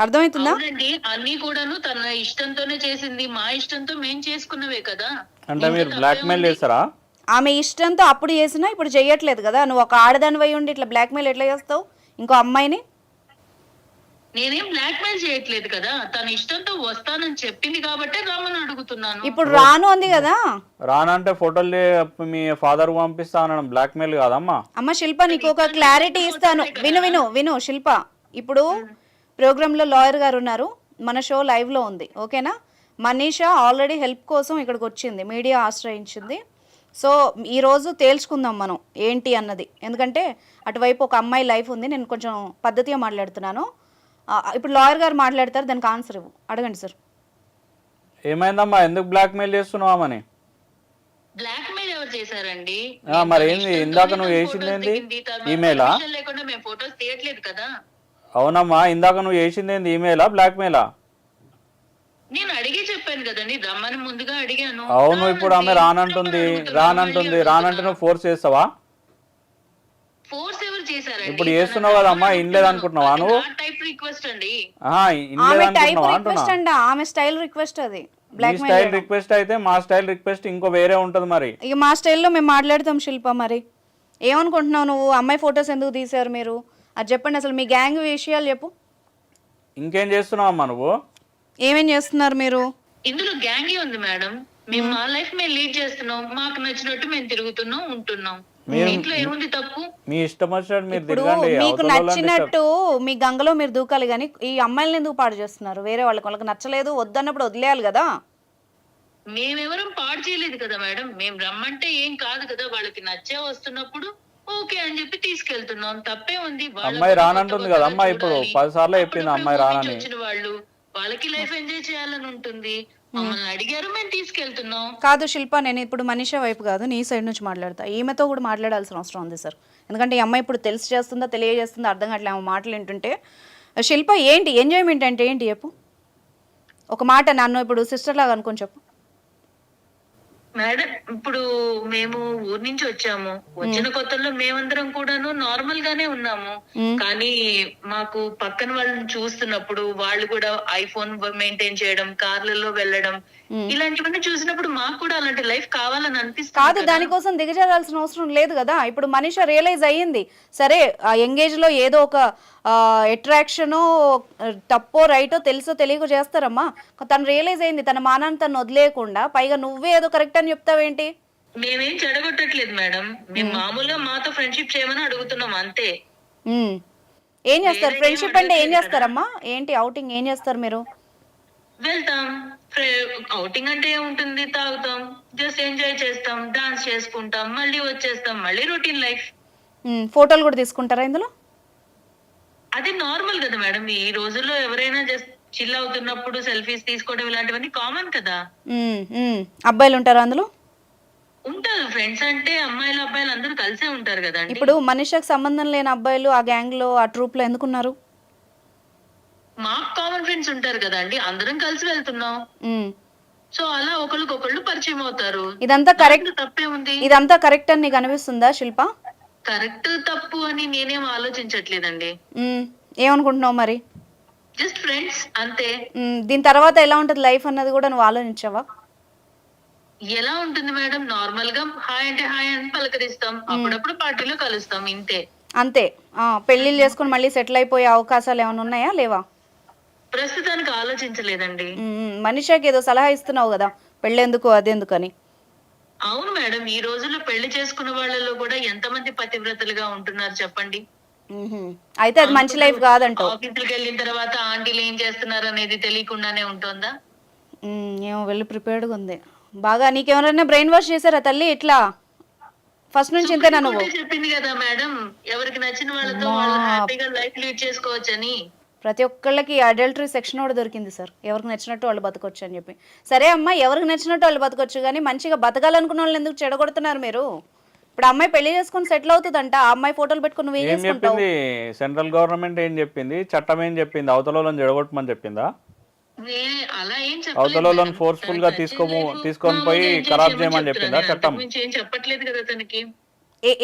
అర్థమవుతుందా? అవునండి, అన్ని కూడాను తన ఇష్టంతోనే చేసింది, మా ఇష్టంతో మేం చేసుకున్నవే కదా. అంటే మీరు బ్లాక్మెయిల్ చేస్తారా? ఆమె ఇష్టంతో అప్పుడు చేసినా ఇప్పుడు చెయ్యట్లేదు కదా. నువ్వు ఒక ఆడదానివై ఉండి ఇట్లా బ్లాక్మెయిల్ ఎట్లా చేస్తావు ఇంకో అమ్మాయిని? నేనేం బ్లాక్ మెయిల్ చేయట్లేదు కదా, తన ఇష్టంతో వస్తానని చెప్పింది కాబట్టి రమ్మని అడుగుతున్నాను. ఇప్పుడు రాను అంది కదా. రానంటే ఫోటోలు మీ ఫాదర్ పంపిస్తా అనడం బ్లాక్మెయిల్ కాదమ్మా. అమ్మ శిల్ప, నీకు ఒక క్లారిటీ ఇస్తాను, విను విను విను శిల్ప. ఇప్పుడు ప్రోగ్రాంలో లాయర్ గారు ఉన్నారు, మన షో లైవ్లో ఉంది, ఓకేనా? మనీషా ఆల్రెడీ హెల్ప్ కోసం ఇక్కడికి వచ్చింది, మీడియా ఆశ్రయించింది. సో ఈరోజు తేల్చుకుందాం మనం ఏంటి అన్నది, ఎందుకంటే అటువైపు ఒక అమ్మాయి లైఫ్ ఉంది. నేను కొంచెం పద్ధతిగా మాట్లాడుతున్నాను. ఇప్పుడు లాయర్ గారు మాట్లాడతారు, దానికి ఆన్సర్ ఇవ్వు. అడగండి సార్. ఏమైందమ్మా, ఎందుకు బ్లాక్మెయిల్ చేస్తున్నావని? బ్లాక్ మెయిల్ ఎవరు చేశారండి? మరి ఏంది ఇందాక నువ్వు చేసింది ఏంది? ఈమెయిలా? లేకుండా మేము ఫోటోస్ తీయట్లేదు కదా. అవునమ్మా, ఇందాక నువ్వు చేసింది ఏంది? ఈమెయిలా బ్లాక్మెయిలా? నేను అడిగి చెప్పాను కదండి, రమ్మని ముందుగా అడిగాను. అవును, ఇప్పుడు ఆమె రానంటుంది రానంటే నువ్వు ఫోర్స్ చేస్తావా? ఫోర్స్ ఎవరు చేశారండి? ఇప్పుడు చేస్తున్నావు కదమ్మా, ఇన్లేదు అనుకుంటున్నావా నువ్వు? టైప్ రిక్వెస్ట్ అండి. ఇన్లేదు అనుకుంటున్నావా అంటున్నా. ఆమె స్టైల్ రిక్వెస్ట్ అది. మీ స్టైల్ రిక్వెస్ట్ అయితే మా స్టైల్ రిక్వెస్ట్ ఇంకో వేరే ఉంటది. మరి ఇక మా స్టైల్లో మేము మాట్లాడతాం శిల్ప. మరి ఏమనుకుంటున్నావు నువ్వు? అమ్మాయి ఫొటోస్ ఎందుకు తీశారు మీరు, అది చెప్పండి. అసలు మీ గ్యాంగ్ విషయాలు చెప్పు. ఇంకేం చేస్తున్నావు అమ్మా నువ్వు? ఏమేం చేస్తున్నారు మీరు? ఇందులో గ్యాంగే ఉంది మేడం. మేము మా లైఫ్ మేము లీడ్ చేస్తున్నాం, మాకు నచ్చినట్టు మేము తిరుగుతున్నాం, ఉంటున్నాం. ఇంట్లో ఏముంది తప్పు? మీ ఇష్టం వచ్చినట్టు మీరు ఇప్పుడు తిరగండి. మీకు నచ్చినట్టు మీ గంగలో మీరు దూకాలి, కానీ ఈ అమ్మాయిలను ఎందుకు పాడు చేస్తున్నారు? వేరే వాళ్ళకి నచ్చలేదు వద్దన్నప్పుడు వదిలేయాలి కదా. మేమెవరం పాడు చేయలేదు కదా మేడం, మేము రమ్మంటే ఏం కాదు కదా, వాళ్ళకి నచ్చే వస్తున్నప్పుడు ఓకే అని చెప్పి తీసుకెళ్తున్నాం, తప్పే ఉంది. అమ్మాయి రానంటుంది కదా అమ్మా, ఇప్పుడు 10 సార్లు చెప్పింది అమ్మాయి రానని. వచ్చిన వాళ్ళు వాళ్ళకి లైఫ్ ఎంజాయ్ చేయాలని ఉంటుంది, మమ్మల్ని అడిగారు, మేము తీసుకెళ్తున్నాం. కాదు శిల్ప, నేను ఇప్పుడు మనీషా వైపు కాదు, నీ సైడ్ నుంచి మాట్లాడతా. ఈమెతో కూడా మాట్లాడాల్సిన అవసరం ఉంది సార్, ఎందుకంటే ఈ అమ్మాయి ఇప్పుడు తెలిసి చేస్తుందా తెలియజేస్తుందా అర్థం కావట్లే ఆమె మాటలు వింటుంటే. శిల్ప, ఏంటి ఎంజాయ్మెంట్ అంటే ఏంటి చెప్పు, ఒక మాట. నన్ను ఇప్పుడు సిస్టర్ లాగా అనుకొని చెప్పు. మేడం, ఇప్పుడు మేము ఊరు నుంచి వచ్చాము, వచ్చిన కొత్తలో మేమందరం కూడాను నార్మల్ గానే ఉన్నాము. కానీ మాకు పక్కన వాళ్ళని చూస్తున్నప్పుడు వాళ్ళు కూడా ఐఫోన్ మెయింటైన్ చేయడం, కార్లలో వెళ్ళడం, ఇలాంటివన్నీ చూసినప్పుడు మాకు కూడా అలాంటి లైఫ్ కావాలని అనిపిస్తుంది. కాదు, దానికోసం దిగజారాల్సిన అవసరం లేదు కదా. ఇప్పుడు మనీషా రియలైజ్ అయ్యింది, సరే ఆ యంగేజ్ లో ఏదో ఒక అట్రాక్షనో తప్పో రైటో తెలుసో తెలియకో చేస్తారమ్మా. తను రియలైజ్ అయింది, తన మానాన్ని తను వదిలేయకుండా పైగా నువ్వే ఏదో కరెక్ట్ అని చెప్తావేంటి? మేమేం చెడగొట్టట్లేదు మేడం, మేము మామూలుగా మాతో ఫ్రెండ్షిప్ చేయమని అడుగుతున్నాం అంతే. ఏం చేస్తారు? ఫ్రెండ్షిప్ అంటే ఏం చేస్తారమ్మా? ఏంటి అవుటింగ్ ఏం చేస్తారు మీరు? వెళ్తాం, అవుటింగ్ అంటే ఏముంటుంది, తాగుతాం, జస్ట్ ఎంజాయ్ చేస్తాం, డాన్స్ చేసుకుంటాం, మళ్ళీ వచ్చేస్తాం, మళ్ళీ రొటీన్ లైఫ్. ఫోటోలు కూడా తీసుకుంటారా ఇందులో? అది నార్మల్ కదా మేడం, ఈ రోజుల్లో ఎవరైనా జస్ట్ చిల్ అవుతున్నప్పుడు సెల్ఫీస్ తీసుకోవడం ఇలాంటివన్నీ కామన్ కదా. అబ్బాయిలు ఉంటారా అందులో? ఉంటారు, ఫ్రెండ్స్ అంటే అమ్మాయిలు అబ్బాయిలు అందరూ కలిసే ఉంటారు కదా. ఇప్పుడు మనీషాకి సంబంధం లేని అబ్బాయిలు ఆ గ్యాంగ్ లో ఆ ట్రూప్ లో ఎందుకున్నారు? మాకు కామన్ ఫ్రెండ్స్ ఉంటారు కదండి, అందరం కలిసి వెళ్తున్నాం, సో అలా ఒకరికొకళ్ళు పరిచయం అవుతారు. ఇదంతా కరెక్ట్, తప్పే ఉంది. ఇదంతా కరెక్ట్ అని నీకు అనిపిస్తుందా శిల్ప? కరెక్ట్ తప్పు అని నేనేం ఆలోచించట్లేదండి. ఏమనుకుంటున్నావు మరి? జస్ట్ ఫ్రెండ్స్ అంతే. దీని తర్వాత ఎలా ఉంటది లైఫ్ అన్నది కూడా నువ్వు ఆలోచించావా? ఎలా ఉంటుంది మేడం, నార్మల్ గా హాయ్ అంటే హాయ్ అని పలకరిస్తాం, అప్పుడప్పుడు పార్టీలో కలుస్తాం, ఇంతే. అంతే. పెళ్లిళ్ళు చేసుకుని మళ్ళీ సెటిల్ అయిపోయే అవకాశాలు ఏమైనా ఉన్నాయా లేవా? ప్రస్తుతానికి ఆలోచించలేదండి. మనీషాకి ఏదో సలహా ఇస్తున్నావు కదా, పెళ్ళెందుకు అదెందుకు అని. అవును మేడం, ఈ రోజుల్లో పెళ్లి చేసుకున్న వాళ్ళలో కూడా ఎంతమంది పతివ్రతలుగా ఉంటున్నారు చెప్పండి. అయితే అది మంచి లైఫ్ కాదంటావు. ఆఫీసులకు వెళ్ళిన తర్వాత ఆంటీలు ఏం చేస్తున్నారు అనేది తెలియకుండానే ఉంటుందా? ఏమో, వెళ్ళి ప్రిపేర్డ్గా ఉంది బాగా. నీకెవరైనా బ్రెయిన్ వాష్ చేశారా తల్లి? ఇట్లా ఫస్ట్ నుంచి ఇంతేనా నువ్వు? సుప్రీం కోర్టే చెప్పింది కదా మేడం, ఎవరికి నచ్చిన వాళ్ళతో వాళ్ళు హ్యాపీగా లైఫ్ లీడ్ చేసుకోవచ్చని. ప్రతి ఒక్కళ్ళకి అడల్టరీ సెక్షన్ కూడా దొరికింది సార్, ఎవరికి నచ్చినట్టు వాళ్ళు బతకొచ్చు అని చెప్పి. సరే అమ్మా, ఎవరికి నచ్చినట్టు వాళ్ళు బతకొచ్చు, కానీ మంచిగా బతకాలనుకున్న వాళ్ళని ఎందుకు చెడగొడుతున్నారు మీరు? ఇప్పుడు అమ్మాయి పెళ్లి చేసుకొని సెటిల్ అవుతుందంట, ఆ అమ్మాయి ఫోటోలు పెట్టుకుని నువ్వు ఏం ఏం చేసుకుంటావు? చెప్పింది సెంట్రల్ గవర్నమెంట్, ఏం చెప్పింది చట్టం, ఏం చెప్పింది అవతల వాళ్ళని జడగొట్టమని చెప్పిందా? అలా ఏం అవతల చెప్పలేదు వాళ్ళని మేడం. ఫోర్స్ఫుల్ గా తనకి నచ్చిన life తీసుకొని పోయి మామూలుగా enjoy ఖరాబ్ చేయమని చేయమని చెప్తున్నా. చెప్పిందా నేను చట్టం? అంతకుమించి ఏం చెప్పట్లేదు కదా తనకి.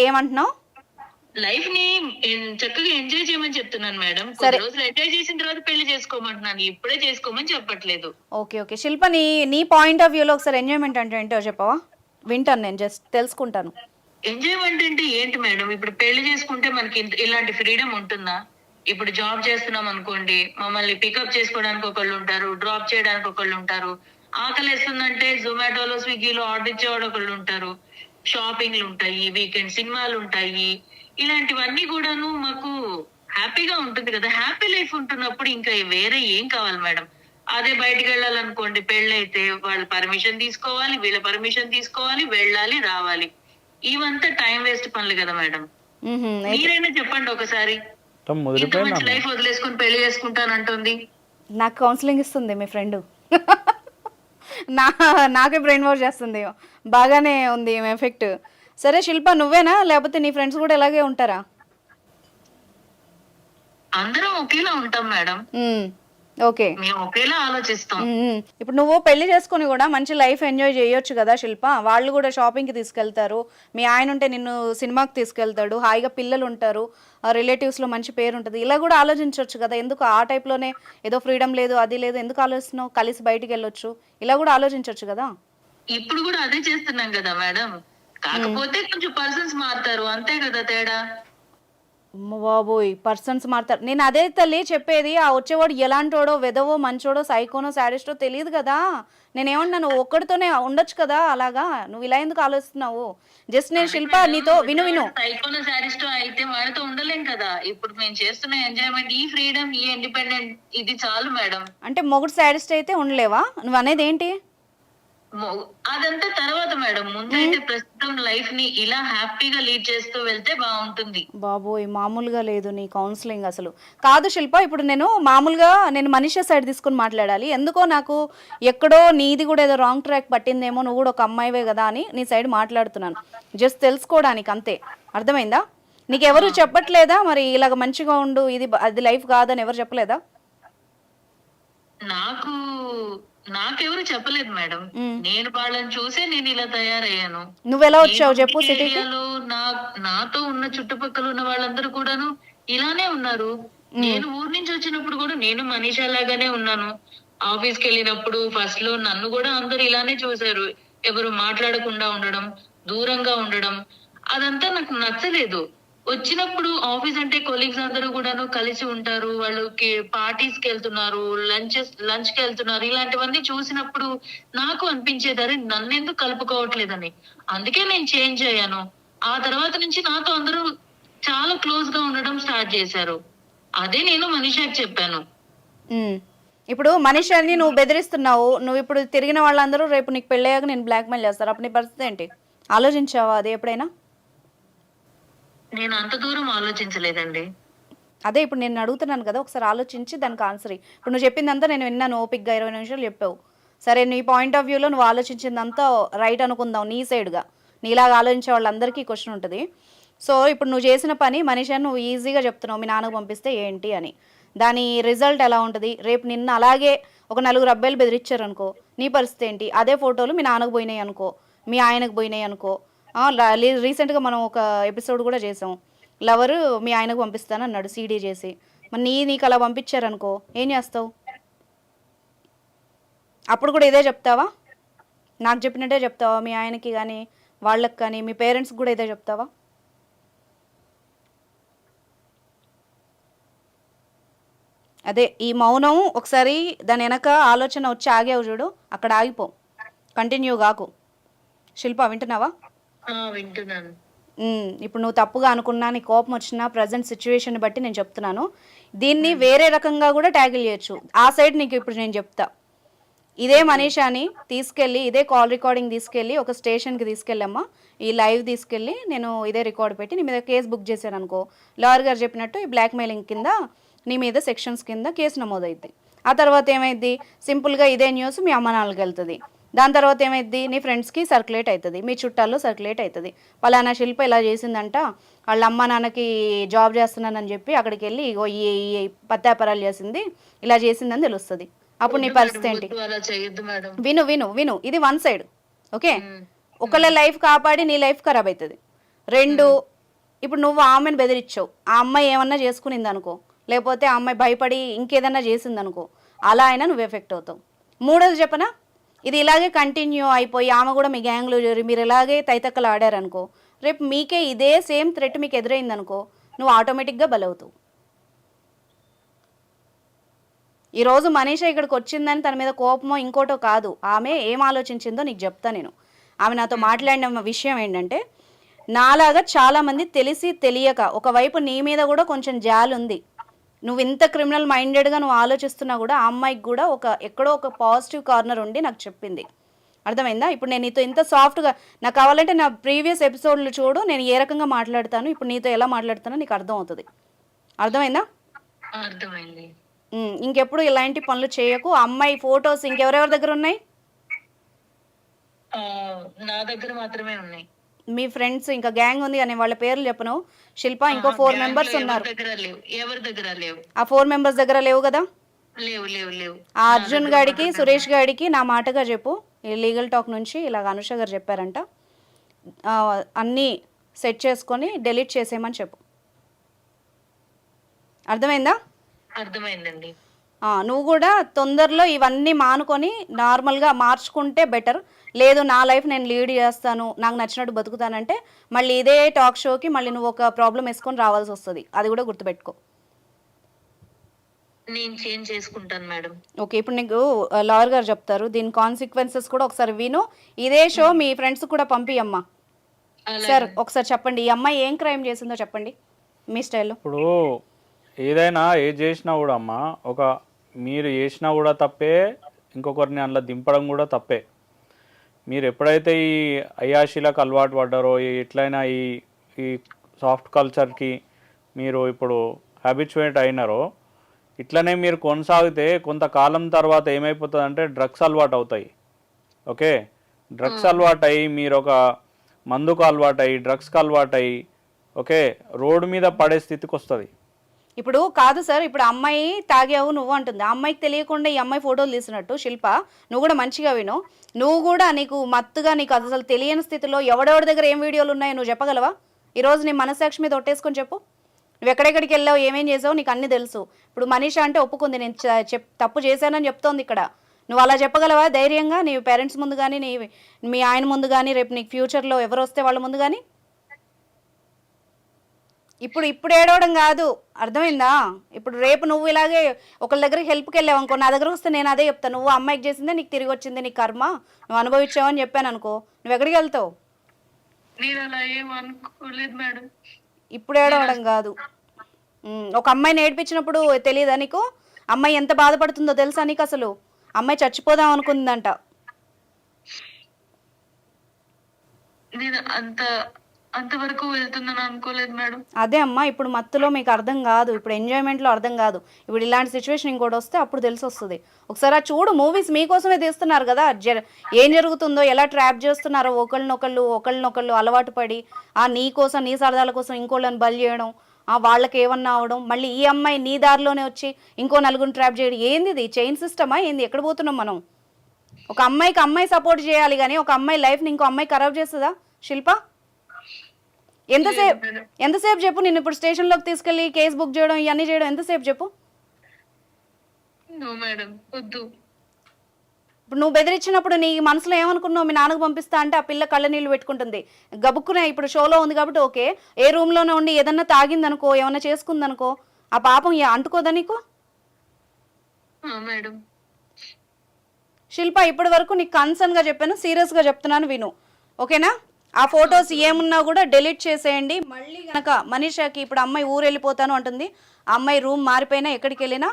ఏమంటున్నావు? లైఫ్ ని చక్కగా ఎంజాయ్ చేయమని చెప్తున్నాను మేడం. కొద్ది రోజులు ఎంజాయ్ చేసిన తర్వాత పెళ్లి చేసుకోమంటున్నాను, ఇప్పుడే చేసుకోమని చెప్పట్లేదు. ఓకే ఓకే శిల్ప, నీ పాయింట్ ఆఫ్ వ్యూలో ఒకసారి ఎంజాయ్మెంట్ అంటే ఏంటో చెప్పవా? వింటాను, నేను జస్ట్ తెలుసుకుంటాను. ఎంజాయ్మెంట్ అంటే ఏంటి మేడం? ఇప్పుడు పెళ్లి చేసుకుంటే మనకి ఇలాంటి ఫ్రీడమ్ ఉంటుందా? ఇప్పుడు జాబ్ చేస్తున్నాం అనుకోండి, మమ్మల్ని పికప్ చేసుకోవడానికి ఒకళ్ళు ఉంటారు, డ్రాప్ చేయడానికి ఒకళ్ళు ఉంటారు. ఆకలి వేస్తుందంటే జొమాటోలో స్విగ్గీలో ఆర్డర్ ఇచ్చేవాడు ఒకళ్ళు ఉంటారు. షాపింగ్లు ఉంటాయి, వీకెండ్ సినిమాలు ఉంటాయి. ఇలాంటివన్నీ కూడాను మాకు హ్యాపీగా ఉంటుంది కదా. హ్యాపీ లైఫ్ ఉంటున్నప్పుడు ఇంకా వేరే ఏం కావాలి మేడం? అదే బయటికి వెళ్ళాలనుకోండి, పెళ్ళైతే వాళ్ళు పర్మిషన్ తీసుకోవాలి, వీళ్ళ పర్మిషన్ తీసుకోవాలి, వెళ్ళాలి, రావాలి. ఇవంతా టైం వేస్ట్ పనులు కదా మేడం. మీరైనా చెప్పండి ఒకసారి. ఇంత ముదిరిపోయిందా? మంచి లైఫ్ వదిలేసుకుని పెళ్లి చేసుకుంటానంటుంది. నాకు కౌన్సిలింగ్ ఇస్తుంది మీ ఫ్రెండ్. నాకే బ్రెయిన్ వాష్ చేస్తుంది. బాగానే ఉంది ఎఫెక్ట్. సరే శిల్ప, నువ్వేనా లేకపోతే నీ ఫ్రెండ్స్ కూడా ఇలాగే ఉంటారా? అందరం ఒకేలా ఉంటాం మేడం, ఓకే. మేము ఒకేలా ఆలోచిస్తాం. ఇప్పుడు నువ్వు పెళ్లి చేసుకుని కూడా మంచి లైఫ్ ఎంజాయ్ చేయొచ్చు కదా శిల్ప. వాళ్ళు కూడా షాపింగ్కి తీసుకెళ్తారు, మీ ఆయన ఉంటే నిన్ను సినిమాకి తీసుకెళ్తాడు, హాయిగా పిల్లలు ఉంటారు, రిలేటివ్స్లో మంచి పేరు ఉంటుంది. ఇలా కూడా ఆలోచించవచ్చు కదా. ఎందుకు ఆ టైప్లోనే ఏదో ఫ్రీడమ్ లేదు, అది లేదు, ఎందుకు ఆలోచిస్తున్నావు? కలిసి బయటికి వెళ్ళొచ్చు, ఇలా కూడా ఆలోచించవచ్చు కదా. ఇప్పుడు కూడా అదే చేస్తున్నాం కదా మేడం, కాకపోతే కొంచెం పర్సన్స్ మారుతారు, అంతే కదా తేడా. అమ్మ బాబోయ్, పర్సన్స్ మారుతారు. నేను అదే తల్లి చెప్పేది, ఆ వచ్చేవాడు ఎలాంటోడో, వెదవో, మంచోడో, సైకోనో, సాడిస్టో తెలియదు కదా. నేనేమన్నాను, ఒక్కడితోనే ఉండొచ్చు కదా అలాగా. నువ్వు ఇలా ఎందుకు ఆలోచిస్తున్నావు? జస్ట్ నేను శిల్ప నీతో విను. సైకోలో సాడిస్టో అయితే వాడితో ఉండలేం కదా. ఇప్పుడు మేము చేస్తున్న ఎంజాయ్మెంట్, ఈ ఫ్రీడమ్, ఈ ఇండిపెండెంట్, ఇది చాలు మేడం. అంటే మొగుడు సాడిస్ట్ అయితే ఉండలేవా? నువ్వు అనేది ఏంటి? అదంతా తర్వాత మేడం, ముందైతే ప్రస్తుతం లైఫ్ ని ఇలా హ్యాపీగా లీడ్ చేస్తూ వెళ్తే బాగుంటుంది. బాబోయ్, మామూలుగా లేదు నీ కౌన్సిలింగ్ అసలు. కాదు శిల్ప, ఇప్పుడు నేను మామూలుగా మనీషా సైడ్ తీసుకుని మాట్లాడాలి. ఎందుకో నాకు ఎక్కడో నీది కూడా ఏదో రాంగ్ ట్రాక్ పట్టిందేమో, నువ్వు కూడా ఒక అమ్మాయివే కదా అని నీ సైడ్ మాట్లాడుతున్నాను, జస్ట్ తెలుసుకోవడానికి అంతే. అర్థమైందా? నీకెవరు చెప్పట్లేదా మరి ఇలాగ మంచిగా ఉండు, ఇది అది లైఫ్ కాదని ఎవరు చెప్పలేదా? నాకెవరు చెప్పలేదు మేడం, నేను వాళ్ళని చూసే నేను ఇలా తయారయ్యాను. నువ్వెలా వచ్చావు చెప్పు సిటీకి? ఏరియాలో నాతో ఉన్న చుట్టుపక్కల ఉన్న వాళ్ళందరూ కూడాను ఇలానే ఉన్నారు. నేను ఊరు నుంచి వచ్చినప్పుడు కూడా నేను మనీషా లాగానే ఉన్నాను. ఆఫీస్కి వెళ్ళినప్పుడు ఫస్ట్ లో నన్ను కూడా అందరు ఇలానే చూశారు. ఎవరు మాట్లాడకుండా ఉండడం, దూరంగా ఉండడం, అదంతా నాకు నచ్చలేదు. వచ్చినప్పుడు ఆఫీస్ అంటే కొలీగ్స్ అందరూ కూడాను కలిసి ఉంటారు, వాళ్ళకి పార్టీస్ కి వెళ్తున్నారు, లంచ్ కి వెళ్తున్నారు. ఇలాంటివన్నీ చూసినప్పుడు నాకు అనిపించేదాన్ని నన్నెందుకు కలుపుకోవట్లేదని. అందుకే నేను చేంజ్ అయ్యాను. ఆ తర్వాత నుంచి నాతో అందరూ చాలా క్లోజ్ గా ఉండడం స్టార్ట్ చేశారు. అదే నేను మనీషాకి చెప్పాను. ఇప్పుడు మనీషాని నువ్వు బెదిరిస్తున్నావు, నువ్వు ఇప్పుడు తిరిగిన వాళ్ళందరూ రేపు నీకు పెళ్ళయ్యాక నేను బ్లాక్మెయిల్ చేస్తారు, అప్పుడు నీ పరిస్థితి ఏంటి? ఆలోచించావా అది ఎప్పుడైనా? నేను అంత దూరం ఆలోచించలేదండి. అదే ఇప్పుడు నేను అడుగుతున్నాను కదా, ఒకసారి ఆలోచించి దానికి ఆన్సర్. ఇప్పుడు నువ్వు చెప్పిందంతా నేను విన్నాను, ఓపిక్గా 20 నిమిషాలు చెప్పావు. సరే, నీ పాయింట్ ఆఫ్ వ్యూలో నువ్వు ఆలోచించిందంతా రైట్ అనుకుందాం, నీ సైడ్గా. నీలాగా ఆలోచించే వాళ్ళందరికీ క్వశ్చన్ ఉంటుంది. సో ఇప్పుడు నువ్వు చేసిన పని మనిషిని నువ్వు ఈజీగా చెప్తున్నావు, మీ నాన్నకు పంపిస్తే ఏంటి అని. దాని రిజల్ట్ ఎలా ఉంటుంది? రేపు నిన్న అలాగే ఒక 4 అబ్బాయిలు బెదిరించారు అనుకో, నీ పరిస్థితి ఏంటి? అదే ఫోటోలు మీ నాన్నకు పోయినాయి అనుకో, మీ ఆయనకు పోయినాయి అనుకో. రీసెంట్గా మనం ఒక ఎపిసోడ్ కూడా చేసాం, లవరు మీ ఆయనకు పంపిస్తాను అన్నాడు సీడీ చేసి. మరి నీకు అలా పంపించారనుకో ఏం చేస్తావు? అప్పుడు కూడా ఇదే చెప్తావా? నాకు చెప్పినట్టే చెప్తావా? మీ ఆయనకి కానీ వాళ్ళకి కానీ మీ పేరెంట్స్కి కూడా ఇదే చెప్తావా? అదే ఈ మౌనం, ఒకసారి దాని వెనక ఆలోచన వచ్చి ఆగావు చూడు, అక్కడ ఆగిపో, కంటిన్యూ కాకు. శిల్ప వింటున్నావా? వింటున్నాను. ఇప్పుడు నువ్వు తప్పుగా అనుకున్నా, నీ కోపం వచ్చినా, ప్రజెంట్ సిచ్యువేషన్ బట్టి నేను చెప్తున్నాను. దీన్ని వేరే రకంగా కూడా ట్యాకిల్ చేయొచ్చు. ఆ సైడ్ నీకు ఇప్పుడు నేను చెప్తా. ఇదే మనీషాని తీసుకెళ్ళి ఇదే కాల్ రికార్డింగ్ తీసుకెళ్ళి ఒక స్టేషన్కి తీసుకెళ్ళమ్మా, ఈ లైవ్ తీసుకెళ్ళి నేను ఇదే రికార్డ్ పెట్టి నీ మీద కేసు బుక్ చేశాను అనుకో, లాయర్ గారు చెప్పినట్టు ఈ బ్లాక్మెయిలింగ్ కింద నీ మీద సెక్షన్స్ కింద కేసు నమోదవుద్ది. ఆ తర్వాత ఏమైద్ది, సింపుల్గా ఇదే న్యూస్ మీ అమ్మ నాన్నకి వెళ్తుంది. దాని తర్వాత ఏమైద్ది, నీ ఫ్రెండ్స్కి సర్క్యులేట్ అవుతుంది, మీ చుట్టాల్లో సర్క్యులేట్ అవుతుంది. పలానా శిల్ప ఇలా చేసిందంట, వాళ్ళ అమ్మ నాన్నకి జాబ్ చేస్తున్నానని చెప్పి అక్కడికి వెళ్ళి ఇగో ఈ పత్యాపరాలు చేసింది, ఇలా చేసిందని తెలుస్తుంది. అప్పుడు నీ పరిస్థితి ఏంటి? అలా చేయొద్దు మేడం. విను విను విను, ఇది వన్ సైడ్. ఓకే, ఒకళ్ళ లైఫ్ కాపాడి నీ లైఫ్ ఖరాబ్ అవుతుంది. రెండు, ఇప్పుడు నువ్వు ఆమెను బెదిరించావు, ఆ అమ్మాయి ఏమన్నా చేసుకునింది అనుకో, లేకపోతే ఆ అమ్మాయి భయపడి ఇంకేదన్నా చేసింది అనుకో, అలా అయినా నువ్వు ఎఫెక్ట్ అవుతావు. మూడోది చెప్పనా, ఇది ఇలాగే కంటిన్యూ అయిపోయి ఆమె కూడా మీ గ్యాంగ్లో చేరి మీరు ఇలాగే తైతక్కలు ఆడారనుకో, రేపు మీకే ఇదే సేమ్ థ్రెట్ మీకు ఎదురైందనుకో, నువ్వు ఆటోమేటిక్గా బలవుతావు. ఈరోజు మనీషా ఇక్కడికి వచ్చిందని తన మీద కోపమో ఇంకోటో కాదు, ఆమె ఏం ఆలోచించిందో నీకు చెప్తా నేను. ఆమె నాతో మాట్లాడిన విషయం ఏంటంటే, నాలాగా చాలామంది తెలిసి తెలియక, ఒకవైపు నీ మీద కూడా కొంచెం జాలి ఉంది, నువ్వు ఇంత క్రిమినల్ మైండెడ్గా నువ్వు ఆలోచిస్తున్నా కూడా ఆ అమ్మాయికి కూడా ఎక్కడో ఒక పాజిటివ్ కార్నర్ ఉండి నాకు చెప్పింది. అర్థమైందా? ఇప్పుడు నేను నీతో ఇంత సాఫ్ట్గా, నాకు కావాలంటే నా ప్రీవియస్ ఎపిసోడ్లు చూడు, నేను ఏ రకంగా మాట్లాడతాను, ఇప్పుడు నీతో ఎలా మాట్లాడుతానో నీకు అర్థం అవుతుంది. అర్థమైందా? అర్థమైంది. ఇంకెప్పుడు ఇలాంటి పనులు చేయకు. అమ్మాయి ఫొటోస్ ఇంకెవరెవరి దగ్గర ఉన్నాయి? నా దగ్గర మాత్రమే ఉన్నాయి. మీ ఫ్రెండ్స్ ఇంకా గ్యాంగ్ ఉంది అనే వాళ్ళ పేర్లు చెప్పను. శిల్ప, ఇంకో 4 మెంబర్స్ ఉన్నారు. ఎవరి దగ్గర లేవు. ఆ 4 మెంబర్స్ దగ్గర లేవు కదా? లేవు లేవు లేవు. ఆ అర్జున్ గాడికి, సురేష్ గాడికి నా మాటగా చెప్పు, ఈ లీగల్ టాక్ నుంచి ఇలాగ అనుష గారు చెప్పారంట, అన్నీ సెట్ చేసుకొని డెలీట్ చేసేయమని చెప్పు. అర్థమైందా? అర్థమైందండి. నువ్వు కూడా తొందరలో ఇవన్నీ మానుకొని నార్మల్గా మార్చుకుంటే బెటర్. లేదు నా లైఫ్ నేను లీడ్ చేస్తాను, నాకు నచ్చినట్టు బతుకుతానంటే మళ్ళీ ఇదే టాక్ షోకి మళ్ళీ నువ్వు ఒక ప్రాబ్లం వేసుకొని రావాల్సి వస్తుంది. అది కూడా గుర్తుపెట్టుకో. నేను చేంజ్ చేసుకుంటాను మేడం. ఓకే, ఇప్పుడు నీకు లాయర్ గారు చెప్తారు, దీని కాన్సిక్వెన్సెస్ కూడా ఒకసారి విను. ఇదే షో మీ ఫ్రెండ్స్ కూడా పంపియమ్మా. సార్ ఒకసారి చెప్పండి, ఈ అమ్మాయి ఏం క్రైమ్ చేసిందో చెప్పండి మీ స్టైల్లో. ఇప్పుడు ఏదైనా ఏది చేసినా కూడా అమ్మ, ఒక మీరు చేసినా కూడా తప్పే, ఇంకొకరిని అందులో దింపడం కూడా తప్పే. మీరు ఎప్పుడైతే ఈ అయాషీలకు అలవాటు పడ్డారో, ఎట్లయినా ఈ సాఫ్ట్ కల్చర్కి మీరు ఇప్పుడు హ్యాబిచువేట్ అయినారో, ఇట్లనే మీరు కొనసాగితే కొంతకాలం తర్వాత ఏమైపోతుందంటే డ్రగ్స్ అలవాటు అవుతాయి. ఓకే, డ్రగ్స్ అలవాటు అయ్యి మీరు ఒక మందుకు అలవాటు అయ్యి, డ్రగ్స్కి అలవాటు అయ్యి, ఓకే, రోడ్డు మీద పడే స్థితికి వస్తుంది. ఇప్పుడు కాదు సార్, ఇప్పుడు అమ్మాయి తాగావు నువ్వు అంటుంది, ఆ అమ్మాయికి తెలియకుండా ఈ అమ్మాయి ఫోటోలు తీసినట్టు. శిల్ప, నువ్వు కూడా మంచిగా విను. నువ్వు కూడా నీకు మత్తుగా, నీకు అసలు తెలియని స్థితిలో ఎవడెవడి దగ్గర ఏం వీడియోలు ఉన్నాయో నువ్వు చెప్పగలవా? ఈరోజు నీ మనసాక్షి మీద ఒట్టేసుకొని చెప్పు, నువ్వు ఎక్కడెక్కడికి వెళ్ళావు, ఏమేం చేసావు, నీకు అన్నీ తెలుసు. ఇప్పుడు మనీషా అంటే ఒప్పుకుంది, నేను తప్పు చేశానని చెప్తోంది ఇక్కడ. నువ్వు అలా చెప్పగలవా ధైర్యంగా, నీ పేరెంట్స్ ముందు కానీ, మీ ఆయన ముందు కానీ, రేపు నీకు ఫ్యూచర్లో ఎవరు వస్తే వాళ్ళ ముందు కానీ? ఇప్పుడు ఏడవడం కాదు, అర్థమైందా? ఇప్పుడు రేపు నువ్వు ఇలాగే ఒకళ్ళ దగ్గరికి హెల్ప్కి వెళ్ళావు అనుకో, నా దగ్గరకు వస్తే నేను అదే చెప్తాను, నువ్వు అమ్మాయికి చేసిందే నీకు తిరిగి వచ్చింది, నీ కర్మ, నువ్వు అనుభవించావు అని చెప్పాను అనుకో, నువ్వు ఎక్కడికి వెళ్తావు? నేను అలా ఏం అనుకోలేదు మేడం. ఇప్పుడు ఏడవడం కాదు. ఒక అమ్మాయిని ఏడిపించినప్పుడు తెలియదా నీకు? అమ్మాయి ఎంత బాధపడుతుందో తెలుసా నీకు? అసలు అమ్మాయి చచ్చిపోదాం అనుకుందంట. నేను అంతవరకు వెళ్తుందని అనుకోలేదు మేడం. అదే అమ్మా, ఇప్పుడు మత్తులో మీకు అర్థం కాదు, ఇప్పుడు ఎంజాయ్మెంట్లో అర్థం కాదు. ఇప్పుడు ఇలాంటి సిచ్యువేషన్ ఇంకోటి వస్తే అప్పుడు తెలిసి వస్తుంది. ఒకసారి చూడు, మూవీస్ మీకోసమే తీస్తున్నారు కదా, ఏం జరుగుతుందో, ఎలా ట్రాప్ చేస్తున్నారో, ఒకళ్ళనొకళ్ళు అలవాటు పడి నీ కోసం, నీ సరదాల కోసం ఇంకోళ్ళని బలి చేయడం, వాళ్ళకి ఏమన్నా అవడం, మళ్ళీ ఈ అమ్మాయి నీ దారిలోనే వచ్చి ఇంకో నలుగురిని ట్రాప్ చేయడం. ఏంది ఇది? చైన్ సిస్టమా ఏంది? ఎక్కడ పోతున్నాం మనం? ఒక అమ్మాయికి అమ్మాయి సపోర్ట్ చేయాలి కానీ ఒక అమ్మాయి లైఫ్ని ఇంకో అమ్మాయి ఖరాబ్ చేస్తుందా శిల్ప? ఎంతసేపు చెప్పు, నిన్ను ఇప్పుడు స్టేషన్లోకి తీసుకెళ్ళి కేసు బుక్ చేయడం, ఇవన్నీ చేయడం ఎంతసేపు చెప్పు? ఇప్పుడు నువ్వు బెదిరించినప్పుడు నీ మనసులో ఏమనుకున్నావు? మీ నాన్నకు పంపిస్తా అంటే ఆ పిల్ల కళ్ళ నీళ్ళు పెట్టుకుంటుంది, గబుక్కునే. ఇప్పుడు షోలో ఉంది కాబట్టి ఓకే, ఏ రూమ్లోనే ఉండి ఏదన్నా తాగిందనుకో, ఏమన్నా చేసుకుందనుకో, ఆ పాపం అంటుకోదా నీకు? శిల్ప, ఇప్పటి వరకు నీకు కన్సర్న్గా చెప్పాను, సీరియస్గా చెప్తున్నాను, విను, ఓకేనా? ఆ ఫొటోస్ ఏమున్నా కూడా డెలీట్ చేసేయండి. మళ్ళీ కనుక మనీషాకి ఇప్పుడు అమ్మాయి ఊరు వెళ్ళిపోతాను అంటుంది, ఆ అమ్మాయి రూమ్ మారిపోయినా ఎక్కడికి వెళ్ళినా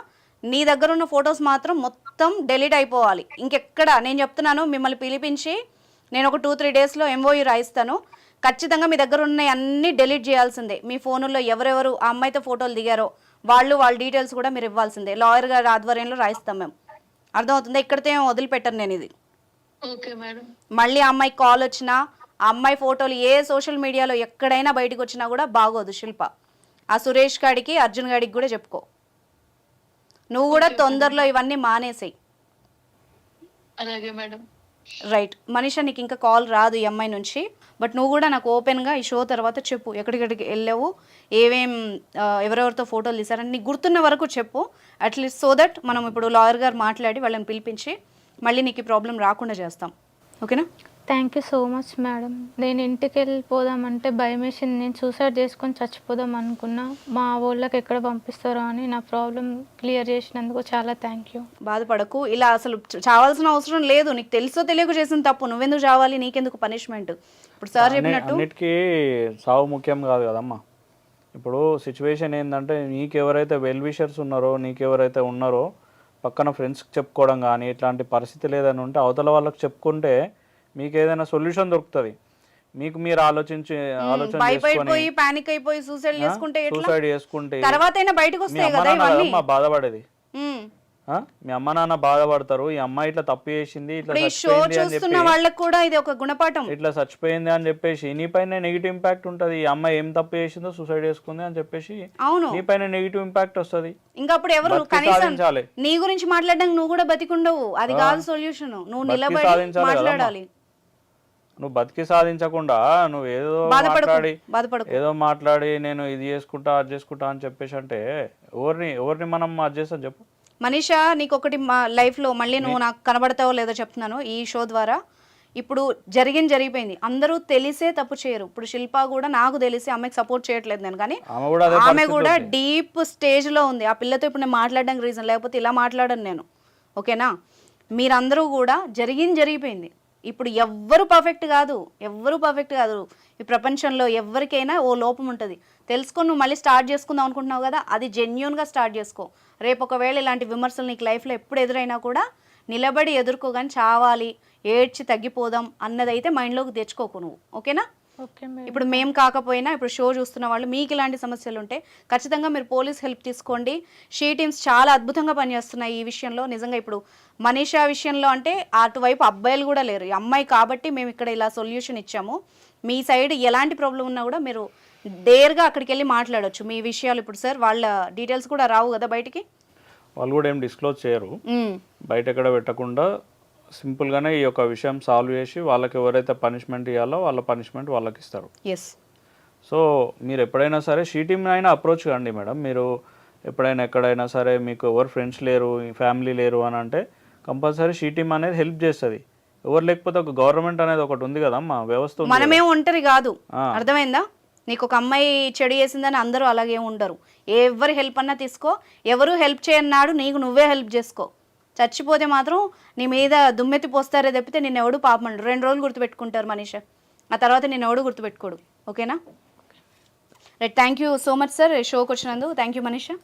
నీ దగ్గర ఉన్న ఫొటోస్ మాత్రం మొత్తం డెలీట్ అయిపోవాలి. ఇంకెక్కడ నేను చెప్తున్నాను, మిమ్మల్ని పిలిపించి నేను ఒక 2-3 డేస్లో ఎంఓయూ రాయిస్తాను. ఖచ్చితంగా మీ దగ్గర ఉన్న అన్నీ డెలీట్ చేయాల్సిందే. మీ ఫోనుల్లో ఎవరెవరు ఆ అమ్మాయితో ఫోటోలు దిగారో వాళ్ళ డీటెయిల్స్ కూడా మీరు ఇవ్వాల్సిందే. లాయర్ గారి ఆధ్వర్యంలో రాయిస్తాం మేము. అర్థమవుతుందా? ఇక్కడితో ఏం వదిలిపెట్టను నేను ఇది. Okay madam. మళ్ళీ ఆ అమ్మాయికి కాల్ వచ్చినా, ఆ అమ్మాయి ఫోటోలు ఏ సోషల్ మీడియాలో ఎక్కడైనా బయటకు వచ్చినా కూడా బాగోదు శిల్ప. ఆ సురేష్ గాడికి, అర్జున్ గాడికి కూడా చెప్పుకో. నువ్వు కూడా తొందరలో ఇవన్నీ మానేసేయి. అలాగే మేడం. రైట్ మనీషా, నీకు ఇంకా కాల్ రాదు ఈ అమ్మాయి నుంచి. బట్ నువ్వు కూడా నాకు ఓపెన్గా ఈ షో తర్వాత చెప్పు, ఎక్కడికెక్కడికి వెళ్ళావు, ఎవరెవరితో ఫోటోలు తీసారని నీకు గుర్తున్న వరకు చెప్పు. అట్లీస్ట్ సో దట్ మనం ఇప్పుడు లాయర్ గారు మాట్లాడి వాళ్ళని పిలిపించి మళ్ళీ నీకు ఈ ప్రాబ్లం రాకుండా చేస్తాం. ఓకేనా? Thank you so much madam. నేను ఇంటికి వెళ్ళిపోదామంటే భయం వేసింది. నేను సూసైడ్ చేసుకొని చచ్చిపోదాం అనుకున్నా. మా వాళ్ళకి ఎక్కడ పంపిస్తారో అని నా ప్రాబ్లం క్లియర్ చేసినందుకు చాలా థ్యాంక్ యూ. బాధపడకు. ఇలా అసలు చావాల్సిన అవసరం లేదు. నీకు తెలుసో తెలియక చేసిన తప్పు. నువ్వెందుకు చావాలి? నీకెందుకు పనిష్మెంట్? ఇప్పుడు సార్ చెప్పినట్టు అన్నిటికీ సావు ముఖ్యం కాదు కదమ్మా. ఇప్పుడు సిచ్యువేషన్ ఏంటంటే, నీకు ఎవరైతే వెల్ విషర్స్ ఉన్నారో, నీకు ఎవరైతే ఉన్నారో పక్కన ఫ్రెండ్స్కి చెప్పుకోవడం కానీ ఇట్లాంటి పరిస్థితి లేదని ఉంటే అవతల వాళ్ళకి చెప్పుకుంటే మీకు ఏదైనా సొల్యూషన్ దొరుకుతుంది. మీకు మీరు ఆలోచన భయపడిపోయి పానిక్ అయిపోయి సూసైడ్ చేసుకుంటే సూసైడ్ చేసుకుంటే తర్వాత అయినా బయటకు వస్తాయి కదా ఇవన్నీ. బాధపడేది మీ అమ్మ నాన్న బాధపడతారు. ఈ అమ్మాయి ఇట్లా తప్పు చేసింది, ఇట్లా చచ్చిపోయింది అని చూస్తున్న వాళ్ళకి కూడా ఇది ఒక గుణపాఠం. ఇట్లా చచ్చిపోయింది అని చెప్పేసి నీ పైన నెగిటివ్ ఇంపాక్ట్ ఉంటుంది. ఈ అమ్మాయి ఏం తప్పు చేసిందో సూసైడ్ చేసుకుంది అని చెప్పేసి అవును, నీ పైన నెగిటివ్ ఇంపాక్ట్ వస్తుంది. ఇంకా అప్పుడు ఎవరు కనీసం నీ గురించి మాట్లాడడానికి నువ్వు కూడా బతికుండవు. అది కాదు సొల్యూషన్. నువ్వు నిలబడి మాట్లాడాలి. నువ్వు బతికి సాధించకుండా నువ్వు ఏదో మాట్లాడి నేను ఇది చేసుకుంటా అది చేసుకుంటా అని చెప్పేసి అంటే ఎవరిని మనం అది చేస్తాం చెప్పు. మనీషా, నీకు ఒకటి మా లైఫ్లో మళ్ళీ నువ్వు నాకు కనబడతావో లేదో చెప్తున్నాను ఈ షో ద్వారా. ఇప్పుడు జరిగిపోయింది. అందరూ తెలిసే తప్పు చేయరు. ఇప్పుడు శిల్ప కూడా నాకు తెలిసి అమ్మాయికి సపోర్ట్ చేయట్లేదు నేను, కానీ ఆమె కూడా డీప్ స్టేజ్లో ఉంది. ఆ పిల్లతో ఇప్పుడు నేను మాట్లాడడానికి రీజన్, లేకపోతే ఇలా మాట్లాడను నేను. ఓకేనా? మీరందరూ కూడా జరిగిపోయింది. ఇప్పుడు ఎవ్వరు పర్ఫెక్ట్ కాదు. ఈ ప్రపంచంలో ఎవరికైనా ఓ లోపం ఉంటుంది. తెలుసుకొని నువ్వు మళ్ళీ స్టార్ట్ చేసుకుందాం అనుకుంటున్నావు కదా, అది జెన్యూన్గా స్టార్ట్ చేసుకో. రేపు ఒకవేళ ఇలాంటి విమర్శలు నీకు లైఫ్లో ఎప్పుడు ఎదురైనా కూడా నిలబడి ఎదుర్కోగాని చావాలి, ఏడ్చి తగ్గిపోదాం అన్నదైతే మైండ్లోకి తెచ్చుకోకు నువ్వు. ఓకేనా? ఇప్పుడు మేము కాకపోయినా ఇప్పుడు షో చూస్తున్న వాళ్ళు మీకు ఇలాంటి సమస్యలు ఉంటే ఖచ్చితంగా మీరు పోలీస్ హెల్ప్ తీసుకోండి. షీ టీమ్స్ చాలా అద్భుతంగా పనిచేస్తున్నాయి ఈ విషయంలో. నిజంగా ఇప్పుడు మనీషా విషయంలో అంటే అటువైపు అబ్బాయిలు కూడా లేరు, ఈ అమ్మాయి కాబట్టి మేము ఇక్కడ ఇలా సొల్యూషన్ ఇచ్చాము. మీ సైడ్ ఎలాంటి ప్రాబ్లం ఉన్నా కూడా మీరు డేర్గా అక్కడికి వెళ్ళి మాట్లాడొచ్చు మీ విషయాలు. ఇప్పుడు సార్ వాళ్ళ డీటెయిల్స్ కూడా రావు కదా బయటికి, వాళ్ళు కూడా ఏం డిస్క్లోజ్ చేయరు. బయట ఎక్కడ పెట్టకుండా సింపుల్గానే ఈ యొక్క విషయం సాల్వ్ చేసి వాళ్ళకి ఎవరైతే పనిష్మెంట్ ఇవ్వాలో వాళ్ళ పనిష్మెంట్ వాళ్ళకి ఇస్తారు. ఎస్. సో మీరు ఎప్పుడైనా సరే షీ టీమ్ని అయినా అప్రోచ్ కండి మేడం. మీరు ఎప్పుడైనా ఎక్కడైనా సరే మీకు ఎవరు ఫ్రెండ్స్ లేరు, ఫ్యామిలీ లేరు అని అంటే కంపల్సరీ షీ టీమ్ అనేది హెల్ప్ చేస్తుంది. ఎవరు లేకపోతే ఒక గవర్నమెంట్ అనేది ఒకటి ఉంది కదమ్మా, వ్యవస్థ. మనమేం ఒంటరి కాదు, అర్థమైందా? నీకు ఒక అమ్మాయి చెడు చేసిందని అందరూ అలాగే ఉండరు. ఎవరి హెల్ప్ అన్నా తీసుకో. ఎవరు హెల్ప్ చేయన్నాడు, నీకు నువ్వే హెల్ప్ చేసుకో. చచ్చిపోతే మాత్రం నీ మీద దుమ్మెత్తి పోస్తారే తప్పితే నిన్ను ఎవడు పాపమండు 2 రోజులు గుర్తుపెట్టుకుంటారు మనీషా, ఆ తర్వాత నిన్ను ఎవడు గుర్తుపెట్టుకోడు. ఓకేనా? Right, thank you so much sir షోకి వచ్చినందుకు. Thank you Manisha.